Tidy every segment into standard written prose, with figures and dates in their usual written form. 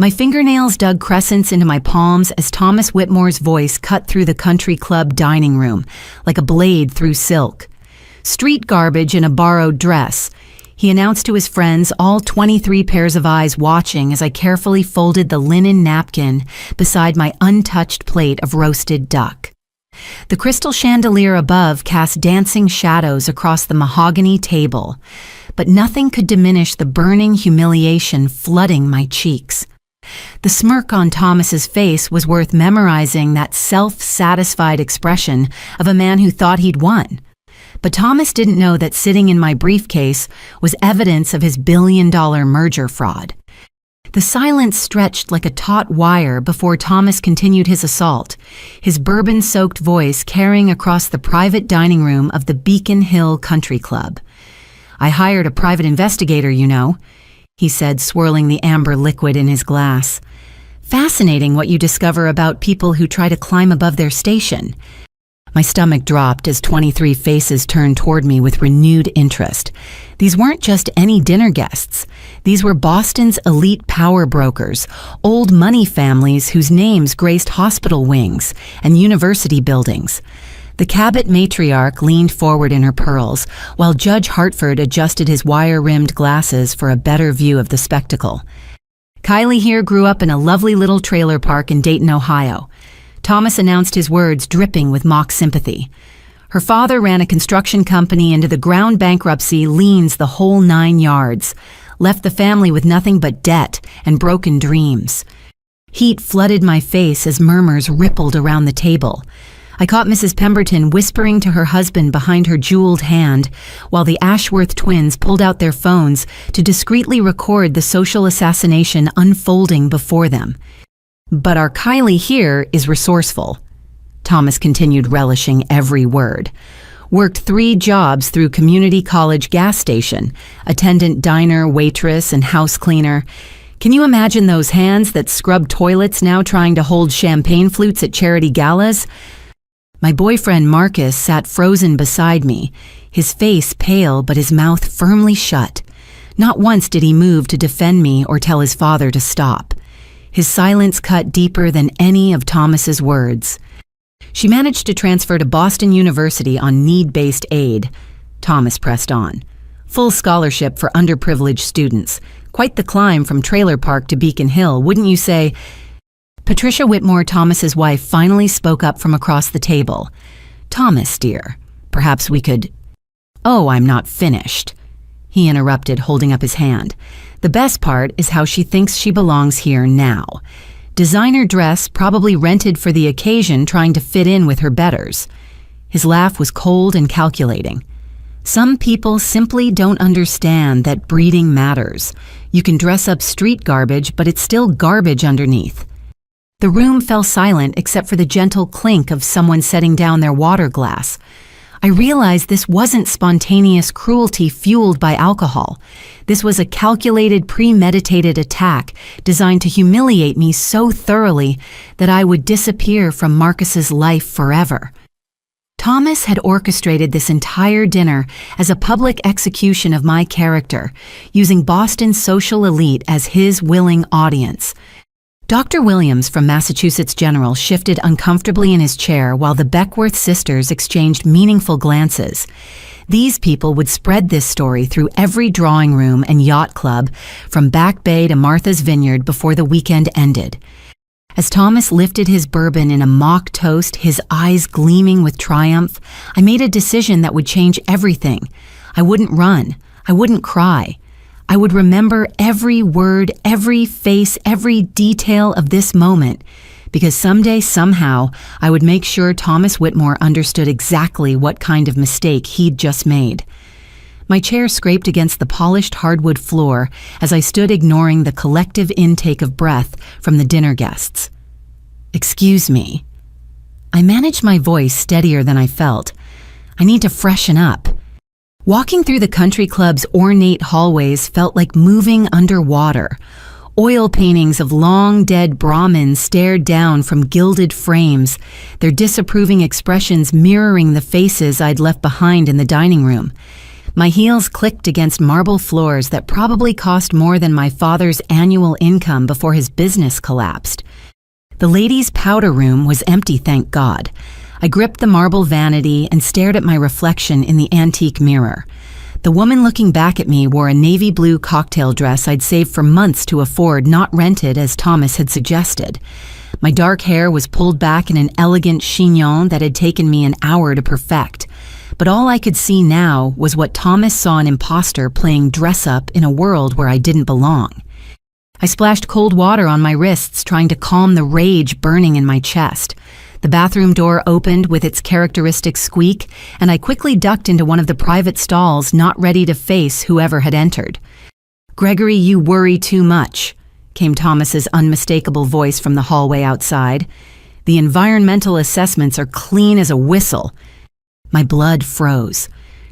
My fingernails dug crescents into my palms as Thomas Whitmore's voice cut through the country club dining room, like a blade through silk. "Street garbage in a borrowed dress," he announced to his friends, all 23 pairs of eyes watching as I carefully folded the linen napkin beside my untouched plate of roasted duck. The crystal chandelier above cast dancing shadows across the mahogany table, but nothing could diminish the burning humiliation flooding my cheeks. The smirk on Thomas's face was worth memorizing, that self-satisfied expression of a man who thought he'd won. But Thomas didn't know that sitting in my briefcase was evidence of his billion-dollar merger fraud. The silence stretched like a taut wire before Thomas continued his assault, his bourbon-soaked voice carrying across the private dining room of the Beacon Hill Country Club. "I hired a private investigator, you know," he said, swirling the amber liquid in his glass. "Fascinating what you discover about people who try to climb above their station." My stomach dropped as 23 faces turned toward me with renewed interest. These weren't just any dinner guests. These were Boston's elite power brokers, old money families whose names graced hospital wings and university buildings. The Cabot matriarch leaned forward in her pearls, while Judge Hartford adjusted his wire-rimmed glasses for a better view of the spectacle. "Kylie here grew up in a lovely little trailer park in Dayton, Ohio." Thomas announced, his words dripping with mock sympathy. "Her father ran a construction company into the ground bankruptcy, liens the whole 9 yards, left the family with nothing but debt and broken dreams." Heat flooded my face as murmurs rippled around the table. I caught Mrs. Pemberton whispering to her husband behind her jeweled hand, while the Ashworth twins pulled out their phones to discreetly record the social assassination unfolding before them. "But our Kylie here is resourceful," Thomas continued, relishing every word. "Worked 3 jobs through community college gas station, attendant, diner, waitress, and house cleaner. Can you imagine those hands that scrub toilets now trying to hold champagne flutes at charity galas?" My boyfriend Marcus sat frozen beside me, his face pale but his mouth firmly shut. Not once did he move to defend me or tell his father to stop. His silence cut deeper than any of Thomas's words. "She managed to transfer to Boston University on need-based aid," Thomas pressed on. "Full scholarship for underprivileged students. Quite the climb from Trailer Park to Beacon Hill, wouldn't you say?" Patricia Whitmore, Thomas's wife, finally spoke up from across the table. "Thomas, dear, perhaps we could—" "Oh, I'm not finished," he interrupted, holding up his hand. "The best part is how she thinks she belongs here now. Designer dress, probably rented for the occasion, trying to fit in with her betters." His laugh was cold and calculating. "Some people simply don't understand that breeding matters. You can dress up street garbage, but it's still garbage underneath." The room fell silent except for the gentle clink of someone setting down their water glass. I realized this wasn't spontaneous cruelty fueled by alcohol. This was a calculated, premeditated attack designed to humiliate me so thoroughly that I would disappear from Marcus's life forever. Thomas had orchestrated this entire dinner as a public execution of my character, using Boston's social elite as his willing audience. Dr. Williams from Massachusetts General shifted uncomfortably in his chair while the Beckworth sisters exchanged meaningful glances. These people would spread this story through every drawing room and yacht club, from Back Bay to Martha's Vineyard, before the weekend ended. As Thomas lifted his bourbon in a mock toast, his eyes gleaming with triumph, I made a decision that would change everything. I wouldn't run. I wouldn't cry. I would remember every word, every face, every detail of this moment, because someday, somehow, I would make sure Thomas Whitmore understood exactly what kind of mistake he'd just made. My chair scraped against the polished hardwood floor as I stood ignoring the collective intake of breath from the dinner guests. "Excuse me." I managed my voice steadier than I felt. "I need to freshen up." Walking through the country club's ornate hallways felt like moving underwater. Oil paintings of long-dead Brahmins stared down from gilded frames, their disapproving expressions mirroring the faces I'd left behind in the dining room. My heels clicked against marble floors that probably cost more than my father's annual income before his business collapsed. The ladies' powder room was empty, thank God. I gripped the marble vanity and stared at my reflection in the antique mirror. The woman looking back at me wore a navy blue cocktail dress I'd saved for months to afford, not rented as Thomas had suggested. My dark hair was pulled back in an elegant chignon that had taken me an hour to perfect. But all I could see now was what Thomas saw an imposter playing dress-up in a world where I didn't belong. I splashed cold water on my wrists, trying to calm the rage burning in my chest. The bathroom door opened with its characteristic squeak, and I quickly ducked into one of the private stalls, not ready to face whoever had entered. "Gregory, you worry too much," came Thomas's unmistakable voice from the hallway outside. "The environmental assessments are clean as a whistle." My blood froze.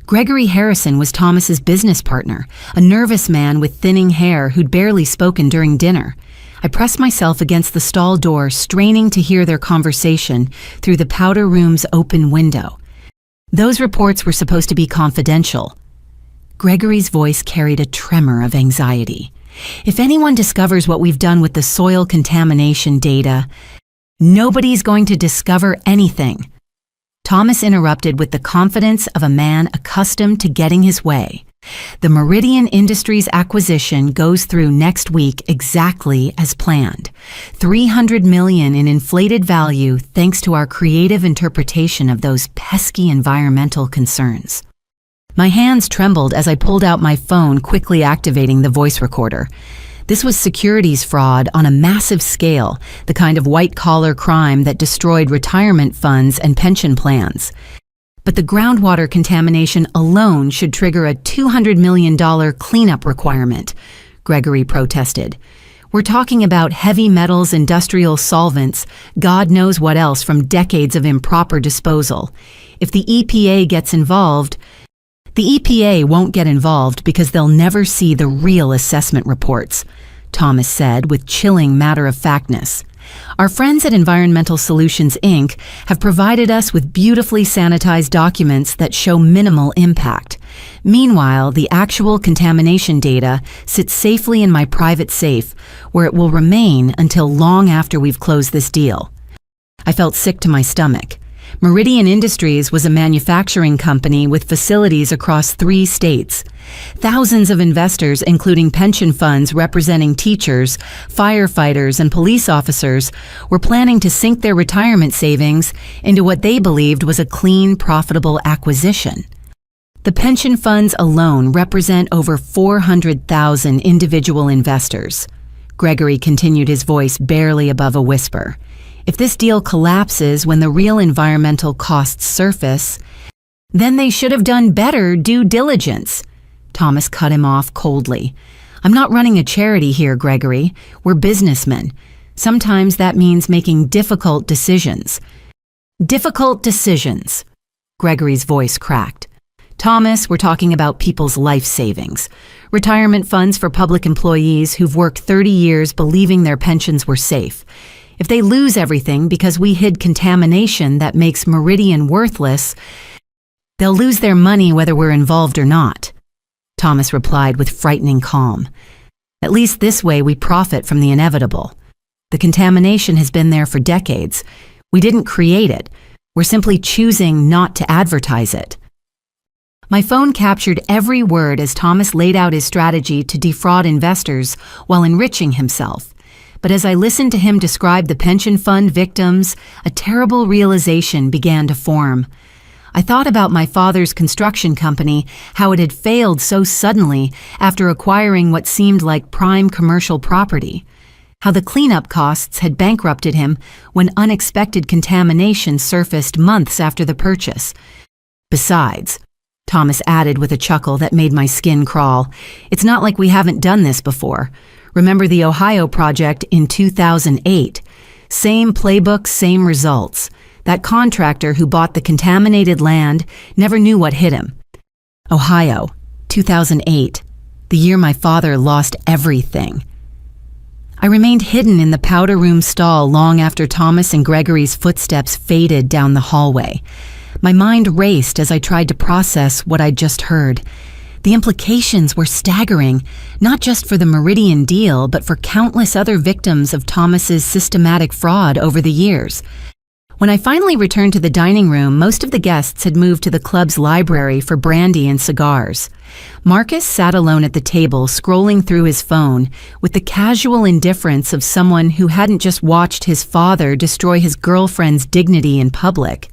Gregory Harrison was Thomas's business partner, a nervous man with thinning hair who'd barely spoken during dinner. I pressed myself against the stall door, straining to hear their conversation through the powder room's open window. Those reports were supposed to be confidential. Gregory's voice carried a tremor of anxiety. "If anyone discovers what we've done with the soil contamination data, nobody's going to discover anything." Thomas interrupted with the confidence of a man accustomed to getting his way. "The Meridian Industries acquisition goes through next week exactly as planned. $300 million in inflated value thanks to our creative interpretation of those pesky environmental concerns." My hands trembled as I pulled out my phone, quickly activating the voice recorder. This was securities fraud on a massive scale, the kind of white-collar crime that destroyed retirement funds and pension plans. But the groundwater contamination alone should trigger a $200 million cleanup requirement, Gregory protested. "We're talking about heavy metals, industrial solvents, God knows what else from decades of improper disposal. If the EPA gets involved..." "The EPA won't get involved because they'll never see the real assessment reports," Thomas said with chilling matter-of-factness. "Our friends at Environmental Solutions, Inc. have provided us with beautifully sanitized documents that show minimal impact. Meanwhile, the actual contamination data sits safely in my private safe, where it will remain until long after we've closed this deal." I felt sick to my stomach. Meridian Industries was a manufacturing company with facilities across 3 states. Thousands of investors, including pension funds representing teachers, firefighters, and police officers, were planning to sink their retirement savings into what they believed was a clean, profitable acquisition. The pension funds alone represent over 400,000 individual investors. Gregory continued, his voice barely above a whisper. "If this deal collapses when the real environmental costs surface, then they should have done better due diligence." Thomas cut him off coldly. "I'm not running a charity here, Gregory. We're businessmen. Sometimes that means making difficult decisions." "Difficult decisions." Gregory's voice cracked. "Thomas, we're talking about people's life savings. Retirement funds for public employees who've worked 30 years believing their pensions were safe. If they lose everything because we hid contamination that makes Meridian worthless, they'll lose their money whether we're involved or not," Thomas replied with frightening calm. "At least this way we profit from the inevitable. The contamination has been there for decades. We didn't create it. We're simply choosing not to advertise it." My phone captured every word as Thomas laid out his strategy to defraud investors while enriching himself. But as I listened to him describe the pension fund victims, a terrible realization began to form. I thought about my father's construction company, how it had failed so suddenly after acquiring what seemed like prime commercial property, how the cleanup costs had bankrupted him when unexpected contamination surfaced months after the purchase. "Besides," Thomas added with a chuckle that made my skin crawl, "it's not like we haven't done this before. Remember the Ohio project in 2008? Same playbook, same results. That contractor who bought the contaminated land never knew what hit him." Ohio, 2008, the year my father lost everything. I remained hidden in the powder room stall long after Thomas and Gregory's footsteps faded down the hallway. My mind raced as I tried to process what I'd just heard. The implications were staggering, not just for the Meridian deal, but for countless other victims of Thomas's systematic fraud over the years. When I finally returned to the dining room, most of the guests had moved to the club's library for brandy and cigars. Marcus sat alone at the table, scrolling through his phone, with the casual indifference of someone who hadn't just watched his father destroy his girlfriend's dignity in public.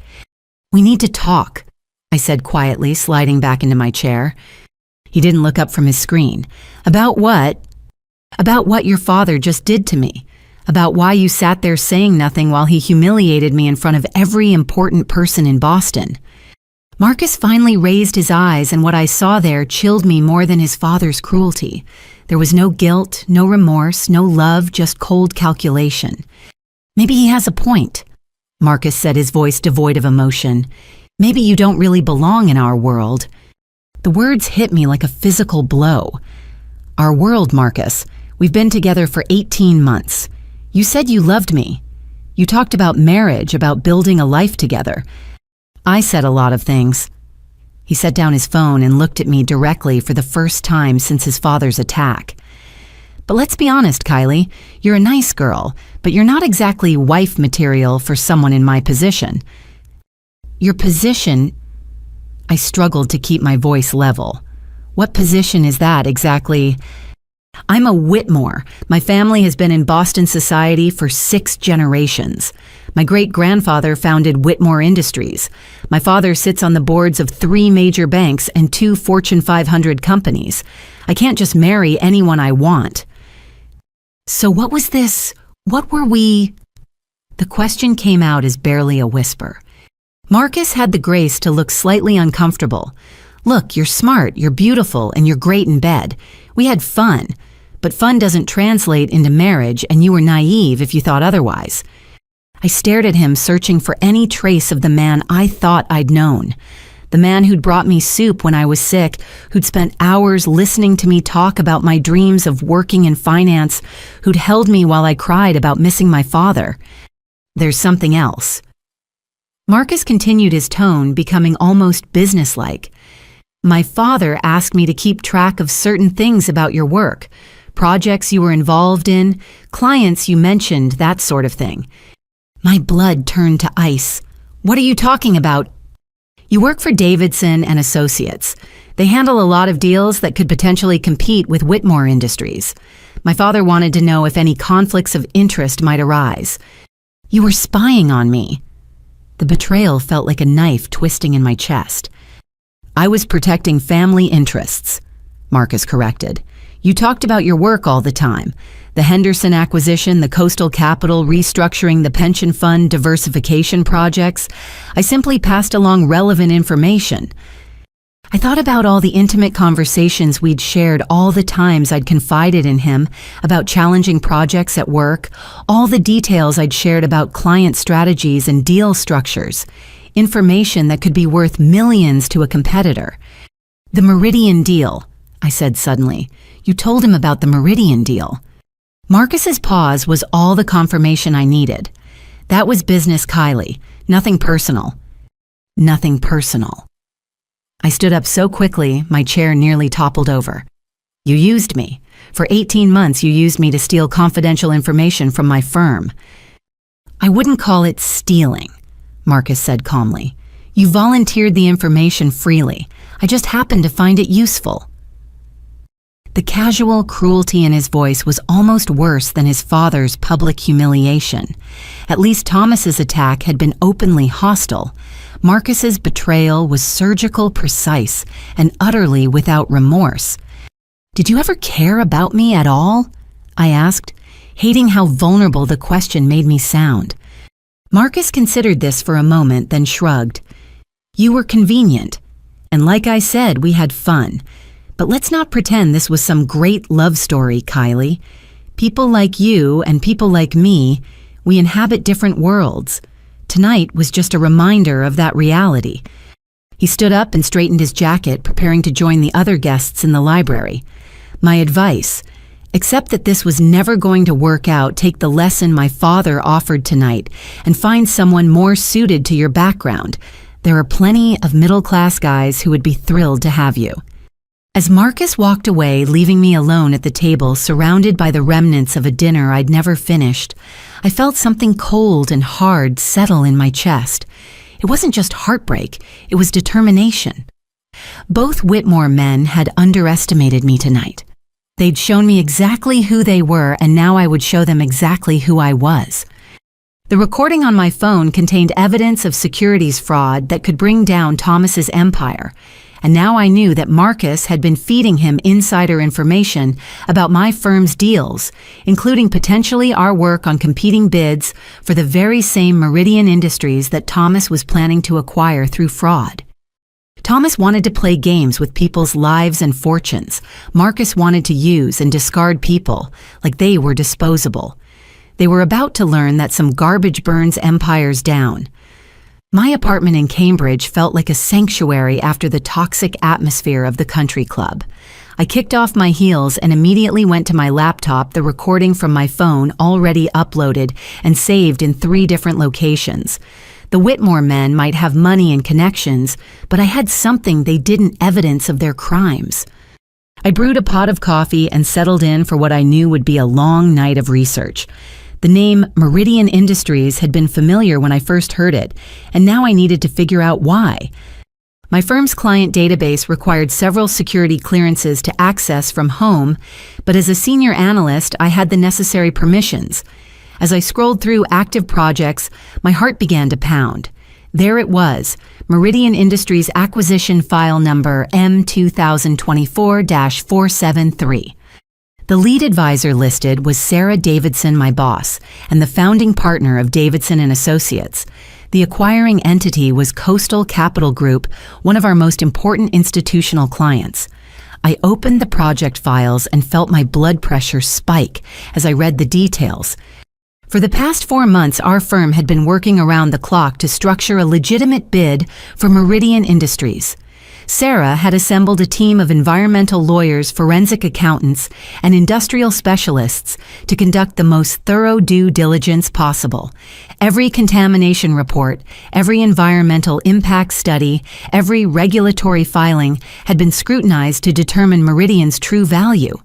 "We need to talk," I said quietly, sliding back into my chair. He didn't look up from his screen. "About what?" "About what your father just did to me. About why you sat there saying nothing while he humiliated me in front of every important person in Boston." Marcus finally raised his eyes, and what I saw there chilled me more than his father's cruelty. There was no guilt, no remorse, no love, just cold calculation. "Maybe he has a point," Marcus said, his voice devoid of emotion. "Maybe you don't really belong in our world." The words hit me like a physical blow. "Our world, Marcus. We've been together for 18 months. You said you loved me. You talked about marriage, about building a life together. I said a lot of things." He set down his phone and looked at me directly for the first time since his father's attack. "But let's be honest, Kylie. You're a nice girl, but you're not exactly wife material for someone in my position." "Your position?" I struggled to keep my voice level. "What position is that exactly?" "I'm a Whitmore. My family has been in Boston society for 6 generations. My great-grandfather founded Whitmore Industries. My father sits on the boards of 3 major banks and 2 Fortune 500 companies. I can't just marry anyone I want." "So what was this? What were we?" The question came out as barely a whisper. Marcus had the grace to look slightly uncomfortable. "Look, you're smart, you're beautiful, and you're great in bed. We had fun. But fun doesn't translate into marriage, and you were naive if you thought otherwise." I stared at him, searching for any trace of the man I thought I'd known. The man who'd brought me soup when I was sick, who'd spent hours listening to me talk about my dreams of working in finance, who'd held me while I cried about missing my father. "There's something else." Marcus continued his tone, becoming almost businesslike. "My father asked me to keep track of certain things about your work, projects you were involved in, clients you mentioned, that sort of thing." My blood turned to ice. "What are you talking about?" "You work for Davidson and Associates. They handle a lot of deals that could potentially compete with Whitmore Industries. My father wanted to know if any conflicts of interest might arise. You were spying on me." The betrayal felt like a knife twisting in my chest. "I was protecting family interests," Marcus corrected. "You talked about your work all the time. The Henderson acquisition, the coastal capital, restructuring the pension fund, diversification projects. I simply passed along relevant information." I thought about all the intimate conversations we'd shared, all the times I'd confided in him about challenging projects at work, all the details I'd shared about client strategies and deal structures, information that could be worth millions to a competitor. "The Meridian deal," I said suddenly. "You told him about the Meridian deal." Marcus's pause was all the confirmation I needed. "That was business, Kylie. Nothing personal." "Nothing personal." I stood up so quickly, my chair nearly toppled over. "You used me. For 18 months, you used me to steal confidential information from my firm." "I wouldn't call it stealing," Marcus said calmly. "You volunteered the information freely. I just happened to find it useful." The casual cruelty in his voice was almost worse than his father's public humiliation. At least Thomas's attack had been openly hostile. Marcus's betrayal was surgical, precise, and utterly without remorse. "Did you ever care about me at all?" I asked, hating how vulnerable the question made me sound. Marcus considered this for a moment, then shrugged. "You were convenient. And like I said, we had fun. But let's not pretend this was some great love story, Kylie. People like you and people like me, we inhabit different worlds. Tonight was just a reminder of that reality." He stood up and straightened his jacket, preparing to join the other guests in the library. "My advice, accept that this was never going to work out. Take the lesson my father offered tonight and find someone more suited to your background. There are plenty of middle-class guys who would be thrilled to have you." As Marcus walked away, leaving me alone at the table, surrounded by the remnants of a dinner I'd never finished, I felt something cold and hard settle in my chest. It wasn't just heartbreak, it was determination. Both Whitmore men had underestimated me tonight. They'd shown me exactly who they were, and now I would show them exactly who I was. The recording on my phone contained evidence of securities fraud that could bring down Thomas's empire. And now I knew that Marcus had been feeding him insider information about my firm's deals, including potentially our work on competing bids for the very same Meridian Industries that Thomas was planning to acquire through fraud. Thomas wanted to play games with people's lives and fortunes. Marcus wanted to use and discard people like they were disposable. They were about to learn that some garbage burns empires down. My apartment in Cambridge felt like a sanctuary after the toxic atmosphere of the country club. I kicked off my heels and immediately went to my laptop, the recording from my phone already uploaded and saved in 3 different locations. The Whitmore men might have money and connections, but I had something they didn't evidence of their crimes. I brewed a pot of coffee and settled in for what I knew would be a long night of research. The name Meridian Industries had been familiar when I first heard it, and now I needed to figure out why. My firm's client database required several security clearances to access from home, but as a senior analyst, I had the necessary permissions. As I scrolled through active projects, my heart began to pound. There it was, Meridian Industries acquisition file number M2024-473. The lead advisor listed was Sarah Davidson, my boss, and the founding partner of Davidson & Associates. The acquiring entity was Coastal Capital Group, one of our most important institutional clients. I opened the project files and felt my blood pressure spike as I read the details. For the past 4 months, our firm had been working around the clock to structure a legitimate bid for Meridian Industries. Sarah had assembled a team of environmental lawyers, forensic accountants, and industrial specialists to conduct the most thorough due diligence possible. Every contamination report, every environmental impact study, every regulatory filing had been scrutinized to determine Meridian's true value.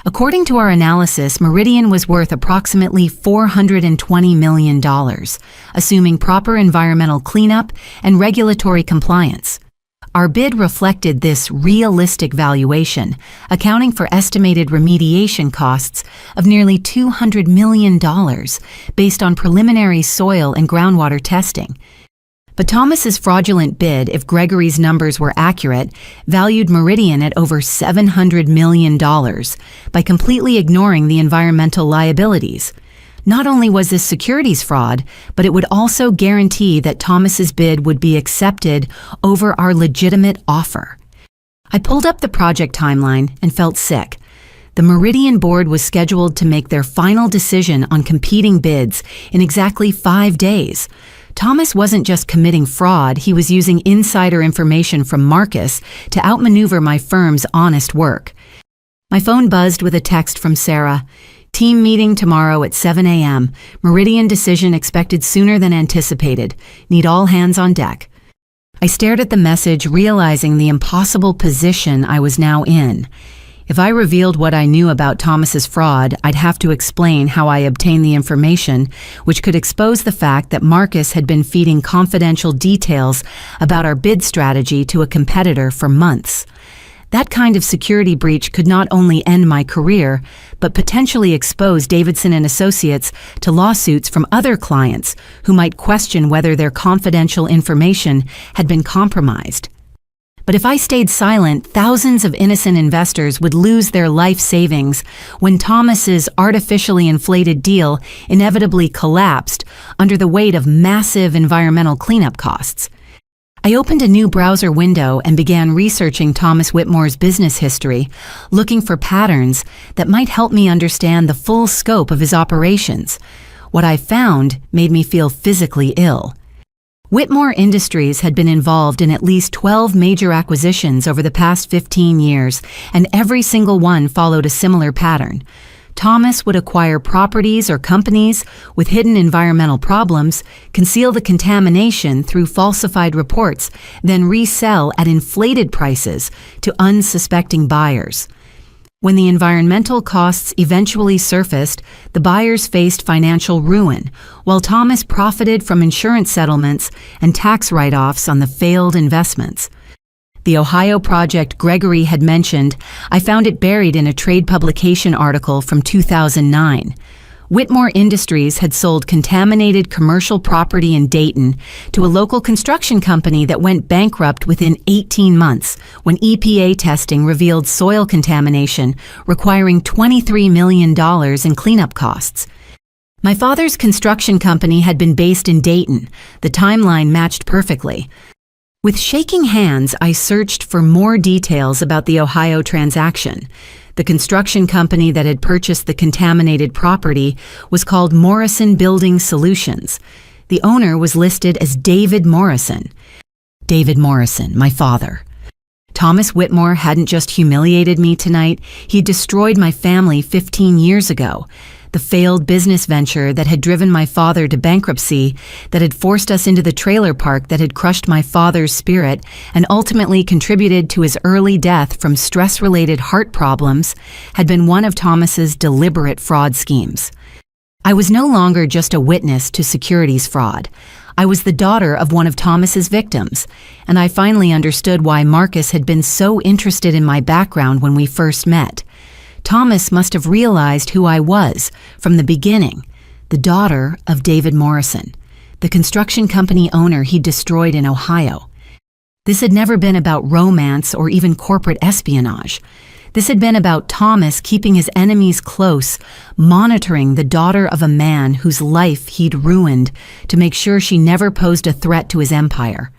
According to our analysis, Meridian was worth approximately $420 million, assuming proper environmental cleanup and regulatory compliance. Our bid reflected this realistic valuation, accounting for estimated remediation costs of nearly $200 million based on preliminary soil and groundwater testing. But Thomas's fraudulent bid, if Gregory's numbers were accurate, valued Meridian at over $700 million by completely ignoring the environmental liabilities. Not only was this securities fraud, but it would also guarantee that Thomas's bid would be accepted over our legitimate offer. I pulled up the project timeline and felt sick. The Meridian board was scheduled to make their final decision on competing bids in exactly 5 days. Thomas wasn't just committing fraud, he was using insider information from Marcus to outmaneuver my firm's honest work. My phone buzzed with a text from Sarah. Team meeting tomorrow at 7 a.m. Meridian decision expected sooner than anticipated. Need all hands on deck. I stared at the message, realizing the impossible position I was now in. If I revealed what I knew about Thomas's fraud, I'd have to explain how I obtained the information, which could expose the fact that Marcus had been feeding confidential details about our bid strategy to a competitor for months. That kind of security breach could not only end my career, but potentially expose Davidson & Associates to lawsuits from other clients who might question whether their confidential information had been compromised. But if I stayed silent, thousands of innocent investors would lose their life savings when Thomas's artificially inflated deal inevitably collapsed under the weight of massive environmental cleanup costs. I opened a new browser window and began researching Thomas Whitmore's business history, looking for patterns that might help me understand the full scope of his operations. What I found made me feel physically ill. Whitmore Industries had been involved in at least 12 major acquisitions over the past 15 years, and every single one followed a similar pattern. Thomas would acquire properties or companies with hidden environmental problems, conceal the contamination through falsified reports, then resell at inflated prices to unsuspecting buyers. When the environmental costs eventually surfaced, the buyers faced financial ruin, while Thomas profited from insurance settlements and tax write-offs on the failed investments. The Ohio project Gregory had mentioned, I found it buried in a trade publication article from 2009. Whitmore Industries had sold contaminated commercial property in Dayton to a local construction company that went bankrupt within 18 months when EPA testing revealed soil contamination, requiring $23 million in cleanup costs. My father's construction company had been based in Dayton. The timeline matched perfectly. With shaking hands, I searched for more details about the Ohio transaction. The construction company that had purchased the contaminated property was called Morrison Building Solutions. The owner was listed as David Morrison. David Morrison, my father. Thomas Whitmore hadn't just humiliated me tonight, he destroyed my family 15 years ago. The failed business venture that had driven my father to bankruptcy, that had forced us into the trailer park that had crushed my father's spirit and ultimately contributed to his early death from stress-related heart problems, had been one of Thomas's deliberate fraud schemes. I was no longer just a witness to securities fraud. I was the daughter of one of Thomas's victims, and I finally understood why Marcus had been so interested in my background when we first met. Thomas must have realized who I was from the beginning, the daughter of David Morrison, the construction company owner he destroyed in Ohio. This had never been about romance or even corporate espionage. This had been about Thomas keeping his enemies close, monitoring the daughter of a man whose life he'd ruined to make sure she never posed a threat to his empire.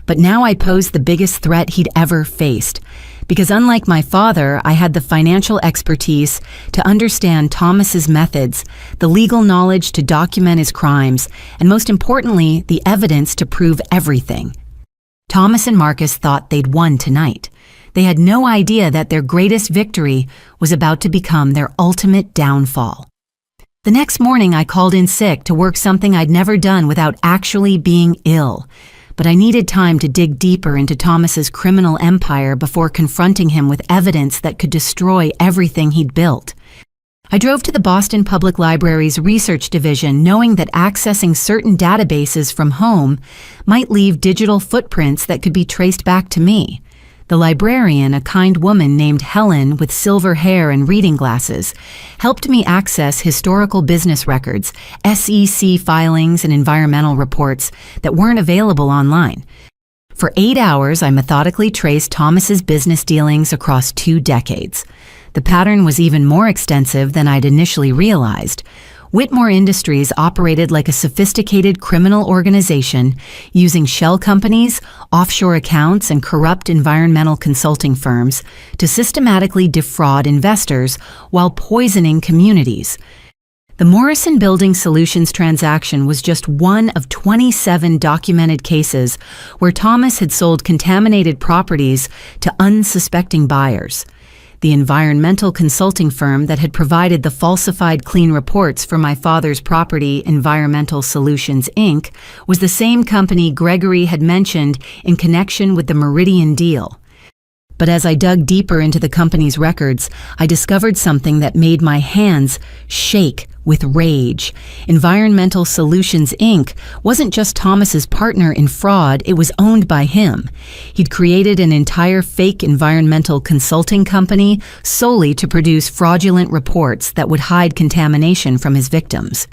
But now I posed the biggest threat he'd ever faced, because unlike my father, I had the financial expertise to understand Thomas's methods, the legal knowledge to document his crimes, and most importantly, the evidence to prove everything. Thomas and Marcus thought they'd won tonight. They had no idea that their greatest victory was about to become their ultimate downfall. The next morning, I called in sick to work something I'd never done without actually being ill. But I needed time to dig deeper into Thomas's criminal empire before confronting him with evidence that could destroy everything he'd built. I drove to the Boston Public Library's research division knowing that accessing certain databases from home might leave digital footprints that could be traced back to me. The librarian, a kind woman named Helen with silver hair and reading glasses, helped me access historical business records, SEC filings, and environmental reports that weren't available online. For 8 hours, I methodically traced Thomas's business dealings across 2 decades. The pattern was even more extensive than I'd initially realized. Whitmore Industries operated like a sophisticated criminal organization using shell companies, offshore accounts, and corrupt environmental consulting firms to systematically defraud investors while poisoning communities. The Morrison Building Solutions transaction was just one of 27 documented cases where Thomas had sold contaminated properties to unsuspecting buyers. The environmental consulting firm that had provided the falsified clean reports for my father's property, Environmental Solutions, Inc., was the same company Gregory had mentioned in connection with the Meridian deal. But as I dug deeper into the company's records, I discovered something that made my hands shake with rage. Environmental Solutions, Inc. wasn't just Thomas's partner in fraud, it was owned by him. He'd created an entire fake environmental consulting company solely to produce fraudulent reports that would hide contamination from his victims.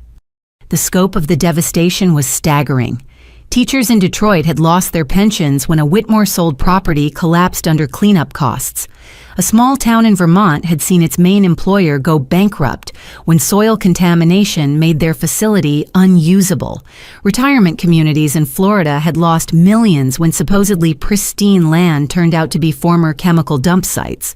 The scope of the devastation was staggering. Teachers in Detroit had lost their pensions when a Whitmore-sold property collapsed under cleanup costs. A small town in Vermont had seen its main employer go bankrupt when soil contamination made their facility unusable. Retirement communities in Florida had lost millions when supposedly pristine land turned out to be former chemical dump sites.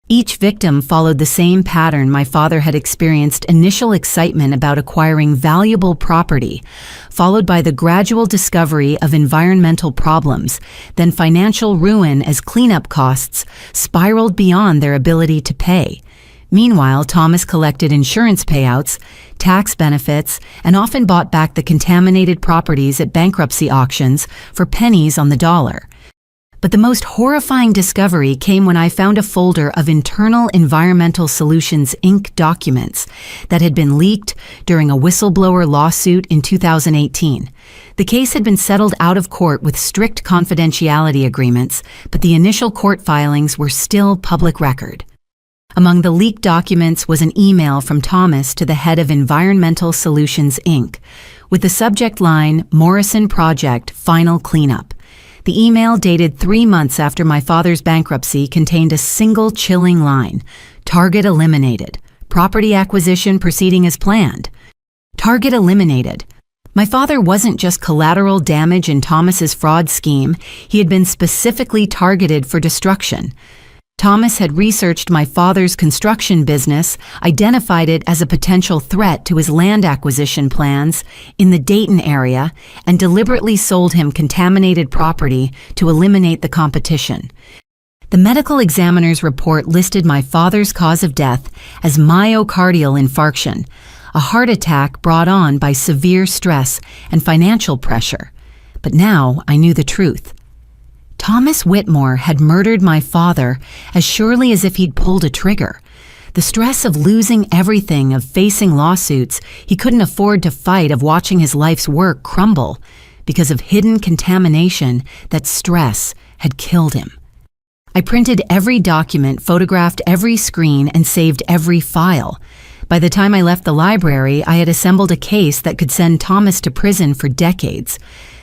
Each victim followed the same pattern my father had experienced: initial excitement about acquiring valuable property, followed by the gradual discovery of environmental problems, then financial ruin as cleanup costs spiraled beyond their ability to pay. Meanwhile, Thomas collected insurance payouts, tax benefits, and often bought back the contaminated properties at bankruptcy auctions for pennies on the dollar. But the most horrifying discovery came when I found a folder of internal Environmental Solutions, Inc. documents that had been leaked during a whistleblower lawsuit in 2018. The case had been settled out of court with strict confidentiality agreements, but the initial court filings were still public record. Among the leaked documents was an email from Thomas to the head of Environmental Solutions, Inc., with the subject line, Morrison Project Final Cleanup. The email, dated 3 months after my father's bankruptcy, contained a single chilling line: target eliminated. Property acquisition proceeding as planned. Target eliminated. My father wasn't just collateral damage in Thomas's fraud scheme, he had been specifically targeted for destruction. Thomas had researched my father's construction business, identified it as a potential threat to his land acquisition plans in the Dayton area, and deliberately sold him contaminated property to eliminate the competition. The medical examiner's report listed my father's cause of death as myocardial infarction, a heart attack brought on by severe stress and financial pressure. But now I knew the truth. Thomas Whitmore had murdered my father as surely as if he'd pulled a trigger. The stress of losing everything, of facing lawsuits he couldn't afford to fight, of watching his life's work crumble because of hidden contamination, that stress had killed him. I printed every document, photographed every screen, and saved every file. By the time I left the library, I had assembled a case that could send Thomas to prison for decades.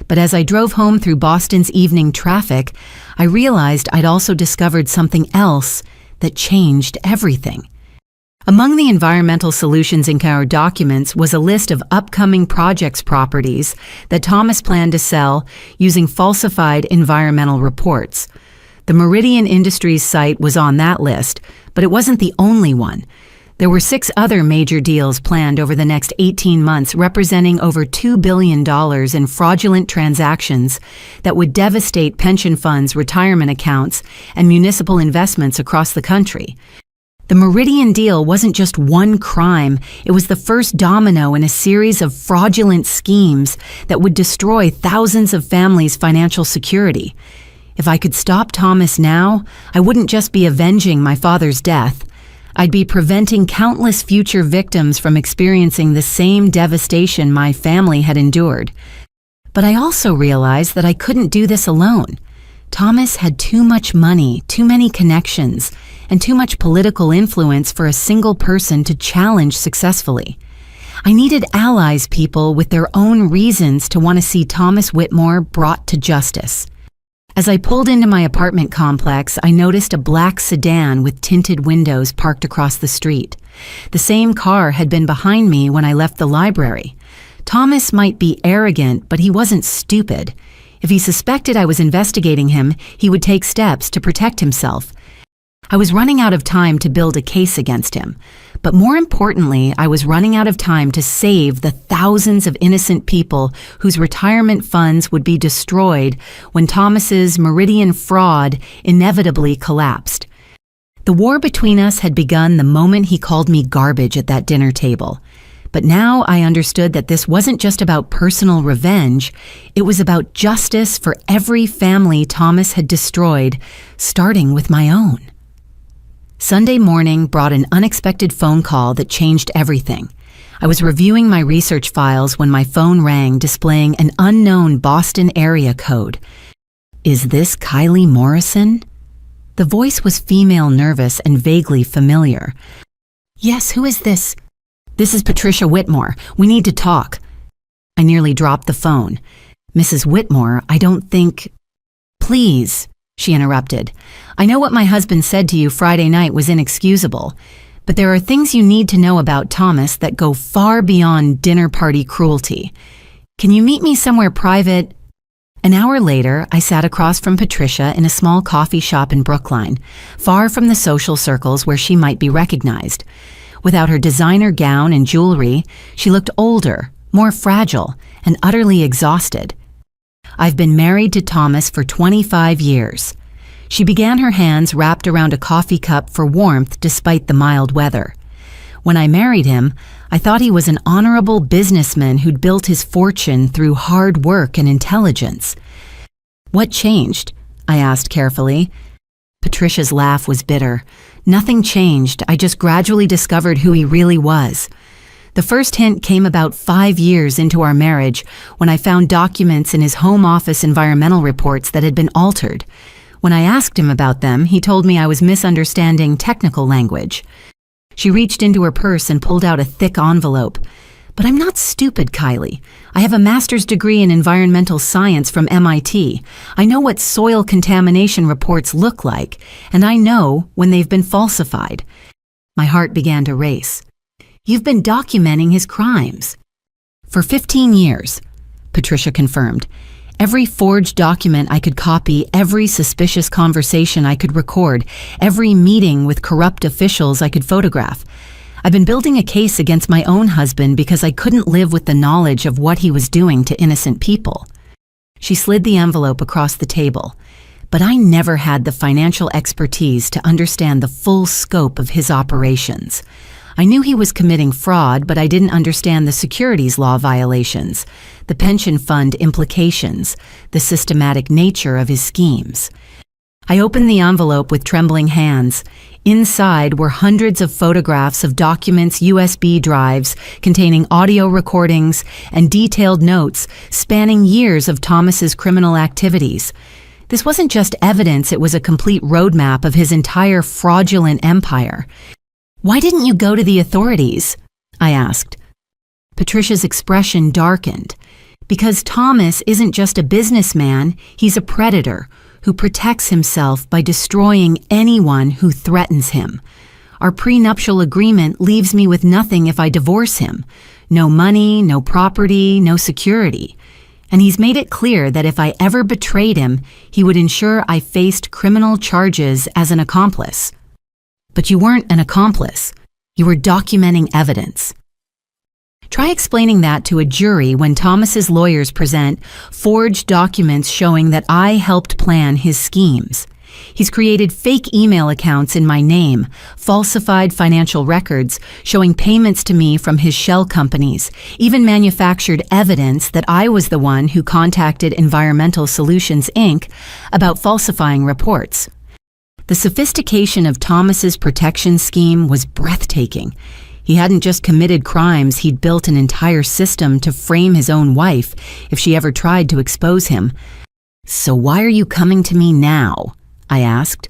But as I drove home through Boston's evening traffic, I realized I'd also discovered something else that changed everything. Among the Environmental Solutions, Inc. documents was a list of upcoming projects properties that Thomas planned to sell using falsified environmental reports. The Meridian Industries site was on that list, but it wasn't the only one. There were 6 other major deals planned over the next 18 months, representing over $2 billion in fraudulent transactions that would devastate pension funds, retirement accounts, and municipal investments across the country. The Meridian deal wasn't just one crime, it was the first domino in a series of fraudulent schemes that would destroy thousands of families' financial security. If I could stop Thomas now, I wouldn't just be avenging my father's death. I'd be preventing countless future victims from experiencing the same devastation my family had endured. But I also realized that I couldn't do this alone. Thomas had too much money, too many connections, and too much political influence for a single person to challenge successfully. I needed allies, people with their own reasons to want to see Thomas Whitmore brought to justice. As I pulled into my apartment complex, I noticed a black sedan with tinted windows parked across the street. The same car had been behind me when I left the library. Thomas might be arrogant, but he wasn't stupid. If he suspected I was investigating him, he would take steps to protect himself. I was running out of time to build a case against him. But more importantly, I was running out of time to save the thousands of innocent people whose retirement funds would be destroyed when Thomas's Meridian fraud inevitably collapsed. The war between us had begun the moment he called me garbage at that dinner table. But now I understood that this wasn't just about personal revenge, it was about justice for every family Thomas had destroyed, starting with my own. Sunday morning brought an unexpected phone call that changed everything. I was reviewing my research files when my phone rang, displaying an unknown Boston area code. Is this Kylie Morrison? The voice was female, nervous, and vaguely familiar. Yes, who is this? This is Patricia Whitmore. We need to talk. I nearly dropped the phone. Mrs. Whitmore, I don't think... Please, she interrupted. I know what my husband said to you Friday night was inexcusable, but there are things you need to know about Thomas that go far beyond dinner party cruelty. Can you meet me somewhere private? An hour later, I sat across from Patricia in a small coffee shop in Brookline, far from the social circles where she might be recognized. Without her designer gown and jewelry, she looked older, more fragile, and utterly exhausted. I've been married to Thomas for 25 years. She began her hands wrapped around a coffee cup for warmth despite the mild weather. When I married him, I thought he was an honorable businessman who'd built his fortune through hard work and intelligence. What changed? I asked carefully. Patricia's laugh was bitter. Nothing changed. I just gradually discovered who he really was. The first hint came about 5 years into our marriage when I found documents in his home office environmental reports that had been altered. When I asked him about them, he told me I was misunderstanding technical language. She reached into her purse and pulled out a thick envelope. But I'm not stupid, Kylie. I have a master's degree in environmental science from MIT. I know what soil contamination reports look like, and I know when they've been falsified. My heart began to race. You've been documenting his crimes. For 15 years, Patricia confirmed. Every forged document I could copy, every suspicious conversation I could record, every meeting with corrupt officials I could photograph. I've been building a case against my own husband because I couldn't live with the knowledge of what he was doing to innocent people. She slid the envelope across the table. But I never had the financial expertise to understand the full scope of his operations. I knew he was committing fraud, but I didn't understand the securities law violations, the pension fund implications, the systematic nature of his schemes. I opened the envelope with trembling hands. Inside were hundreds of photographs of documents, USB drives containing audio recordings and detailed notes spanning years of Thomas's criminal activities. This wasn't just evidence, it was a complete roadmap of his entire fraudulent empire. Why didn't you go to the authorities? I asked. Patricia's expression darkened. Because Thomas isn't just a businessman, he's a predator who protects himself by destroying anyone who threatens him. Our prenuptial agreement leaves me with nothing if I divorce him. No money, no property, no security. And he's made it clear that if I ever betrayed him, he would ensure I faced criminal charges as an accomplice. But you weren't an accomplice. You were documenting evidence. Try explaining that to a jury when Thomas's lawyers present forged documents showing that I helped plan his schemes. He's created fake email accounts in my name, falsified financial records showing payments to me from his shell companies, even manufactured evidence that I was the one who contacted Environmental Solutions, Inc. about falsifying reports. The sophistication of Thomas's protection scheme was breathtaking. He hadn't just committed crimes, he'd built an entire system to frame his own wife if she ever tried to expose him. So why are you coming to me now? I asked.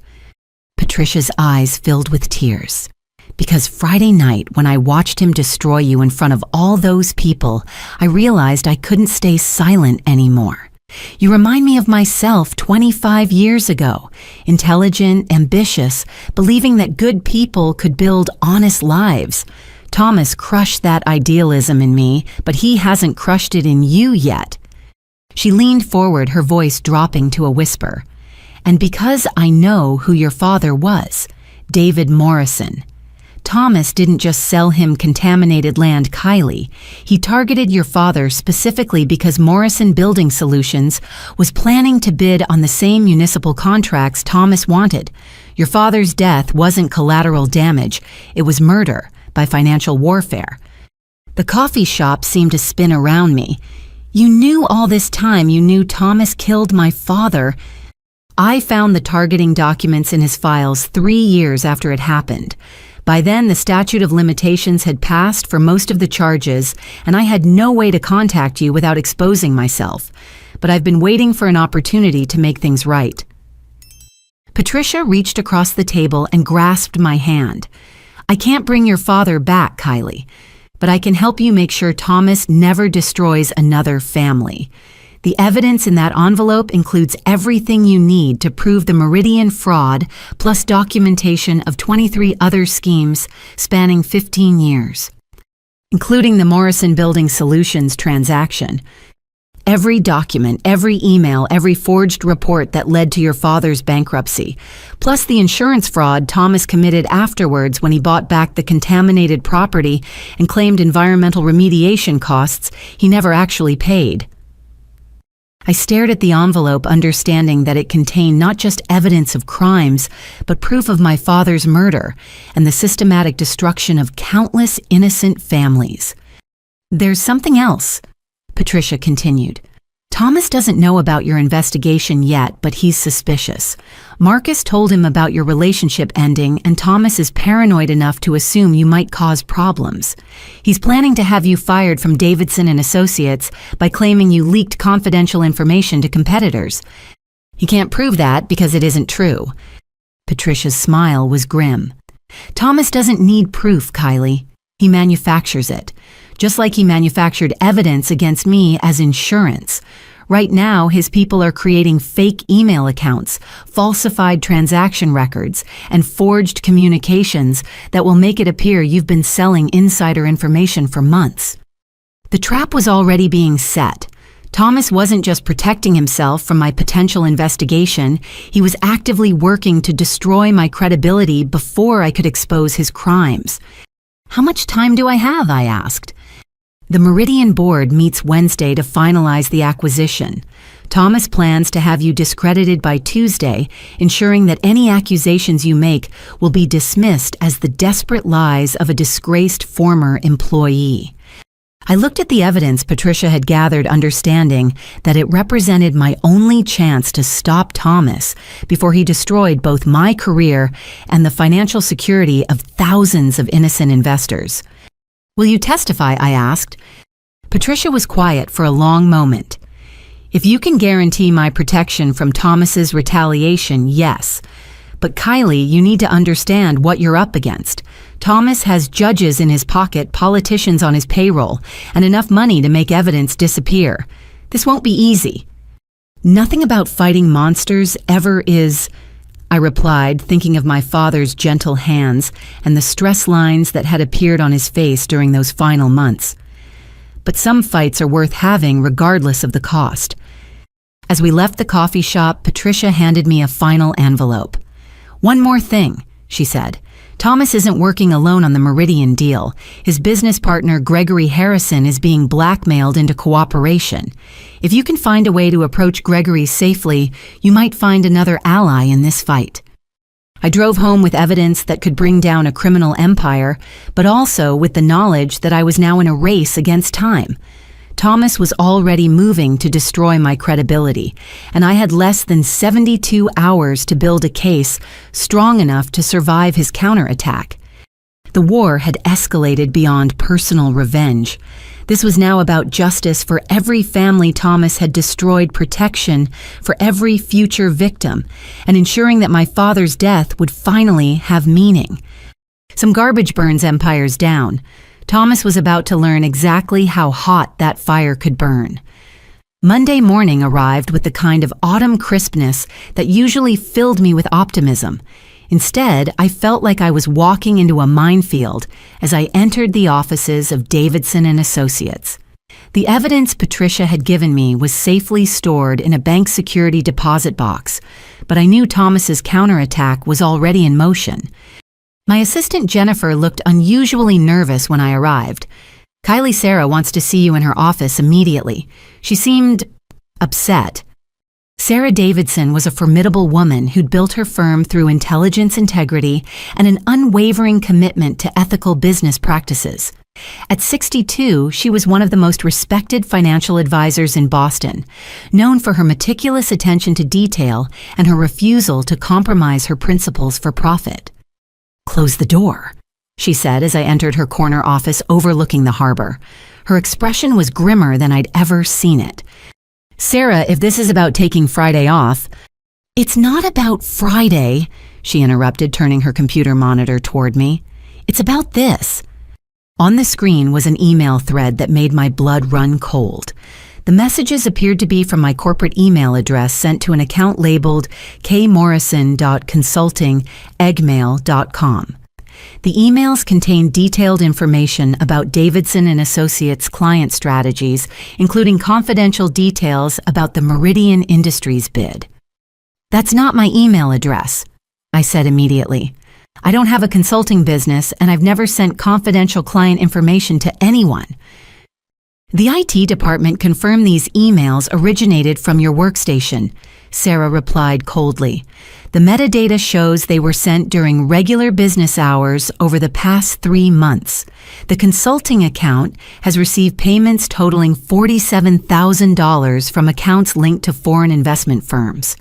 Patricia's eyes filled with tears. Because Friday night, when I watched him destroy you in front of all those people, I realized I couldn't stay silent anymore. You remind me of myself 25 years ago, intelligent, ambitious, believing that good people could build honest lives. Thomas crushed that idealism in me, but he hasn't crushed it in you yet. She leaned forward, her voice dropping to a whisper. And because I know who your father was, David Morrison. Thomas didn't just sell him contaminated land, Kylie. He targeted your father specifically because Morrison Building Solutions was planning to bid on the same municipal contracts Thomas wanted. Your father's death wasn't collateral damage, it was murder by financial warfare. The coffee shop seemed to spin around me. You knew all this time, you knew Thomas killed my father. I found the targeting documents in his files 3 years after it happened. By then, the statute of limitations had passed for most of the charges, and I had no way to contact you without exposing myself. But I've been waiting for an opportunity to make things right. Patricia reached across the table and grasped my hand. I can't bring your father back, Kylie, but I can help you make sure Thomas never destroys another family. The evidence in that envelope includes everything you need to prove the Meridian fraud, plus documentation of 23 other schemes spanning 15 years, including the Morrison Building Solutions transaction. Every document, every email, every forged report that led to your father's bankruptcy, plus the insurance fraud Thomas committed afterwards when he bought back the contaminated property and claimed environmental remediation costs he never actually paid. I stared at the envelope, understanding that it contained not just evidence of crimes, but proof of my father's murder and the systematic destruction of countless innocent families. "There's something else," Patricia continued. "Thomas doesn't know about your investigation yet, but he's suspicious. Marcus told him about your relationship ending, and Thomas is paranoid enough to assume you might cause problems. He's planning to have you fired from Davidson and Associates by claiming you leaked confidential information to competitors. He can't prove that because it isn't true." Patricia's smile was grim. "Thomas doesn't need proof, Kylie. He manufactures it. Just like he manufactured evidence against me as insurance. Right now, his people are creating fake email accounts, falsified transaction records, and forged communications that will make it appear you've been selling insider information for months." The trap was already being set. Thomas wasn't just protecting himself from my potential investigation, he was actively working to destroy my credibility before I could expose his crimes. "How much time do I have?" I asked. "The Meridian board meets Wednesday to finalize the acquisition. Thomas plans to have you discredited by Tuesday, ensuring that any accusations you make will be dismissed as the desperate lies of a disgraced former employee." I looked at the evidence Patricia had gathered, understanding that it represented my only chance to stop Thomas before he destroyed both my career and the financial security of thousands of innocent investors. "Will you testify?" I asked. Patricia was quiet for a long moment. "If you can guarantee my protection from Thomas's retaliation, yes. But Kylie, you need to understand what you're up against. Thomas has judges in his pocket, politicians on his payroll, and enough money to make evidence disappear. This won't be easy." "Nothing about fighting monsters ever is," I replied, thinking of my father's gentle hands and the stress lines that had appeared on his face during those final months. "But some fights are worth having regardless of the cost." As we left the coffee shop, Patricia handed me a final envelope. "One more thing," she said. "Thomas isn't working alone on the Meridian deal. His business partner, Gregory Harrison, is being blackmailed into cooperation. If you can find a way to approach Gregory safely, you might find another ally in this fight." I drove home with evidence that could bring down a criminal empire, but also with the knowledge that I was now in a race against time. Thomas was already moving to destroy my credibility, and I had less than 72 hours to build a case strong enough to survive his counterattack. The war had escalated beyond personal revenge. This was now about justice for every family Thomas had destroyed, protection for every future victim, and ensuring that my father's death would finally have meaning. Some garbage burns empires down. Thomas was about to learn exactly how hot that fire could burn. Monday morning arrived with the kind of autumn crispness that usually filled me with optimism. Instead, I felt like I was walking into a minefield as I entered the offices of Davidson and Associates. The evidence Patricia had given me was safely stored in a bank security deposit box, but I knew Thomas's counterattack was already in motion. My assistant Jennifer looked unusually nervous when I arrived. "Kylie, Sarah wants to see you in her office immediately." She seemed upset. Sarah Davidson was a formidable woman who'd built her firm through intelligence, integrity, and an unwavering commitment to ethical business practices. At 62, she was one of the most respected financial advisors in Boston, known for her meticulous attention to detail and her refusal to compromise her principles for profit. "Close the door," she said as I entered her corner office overlooking the harbor. Her expression was grimmer than I'd ever seen it. "Sarah, if this is about taking Friday off—" "It's not about Friday," she interrupted, turning her computer monitor toward me. "It's about this." On the screen was an email thread that made my blood run cold. The messages appeared to be from my corporate email address sent to an account labeled kmorrison.consulting@eggmail.com. The emails contained detailed information about Davidson and Associates' client strategies, including confidential details about the Meridian Industries bid. "That's not my email address," I said immediately. "I don't have a consulting business, and I've never sent confidential client information to anyone." The IT department confirmed these emails originated from your workstation, Sarah replied coldly. The metadata shows they were sent during regular business hours over the past 3 months. The consulting account has received payments totaling $47,000 from accounts linked to foreign investment firms.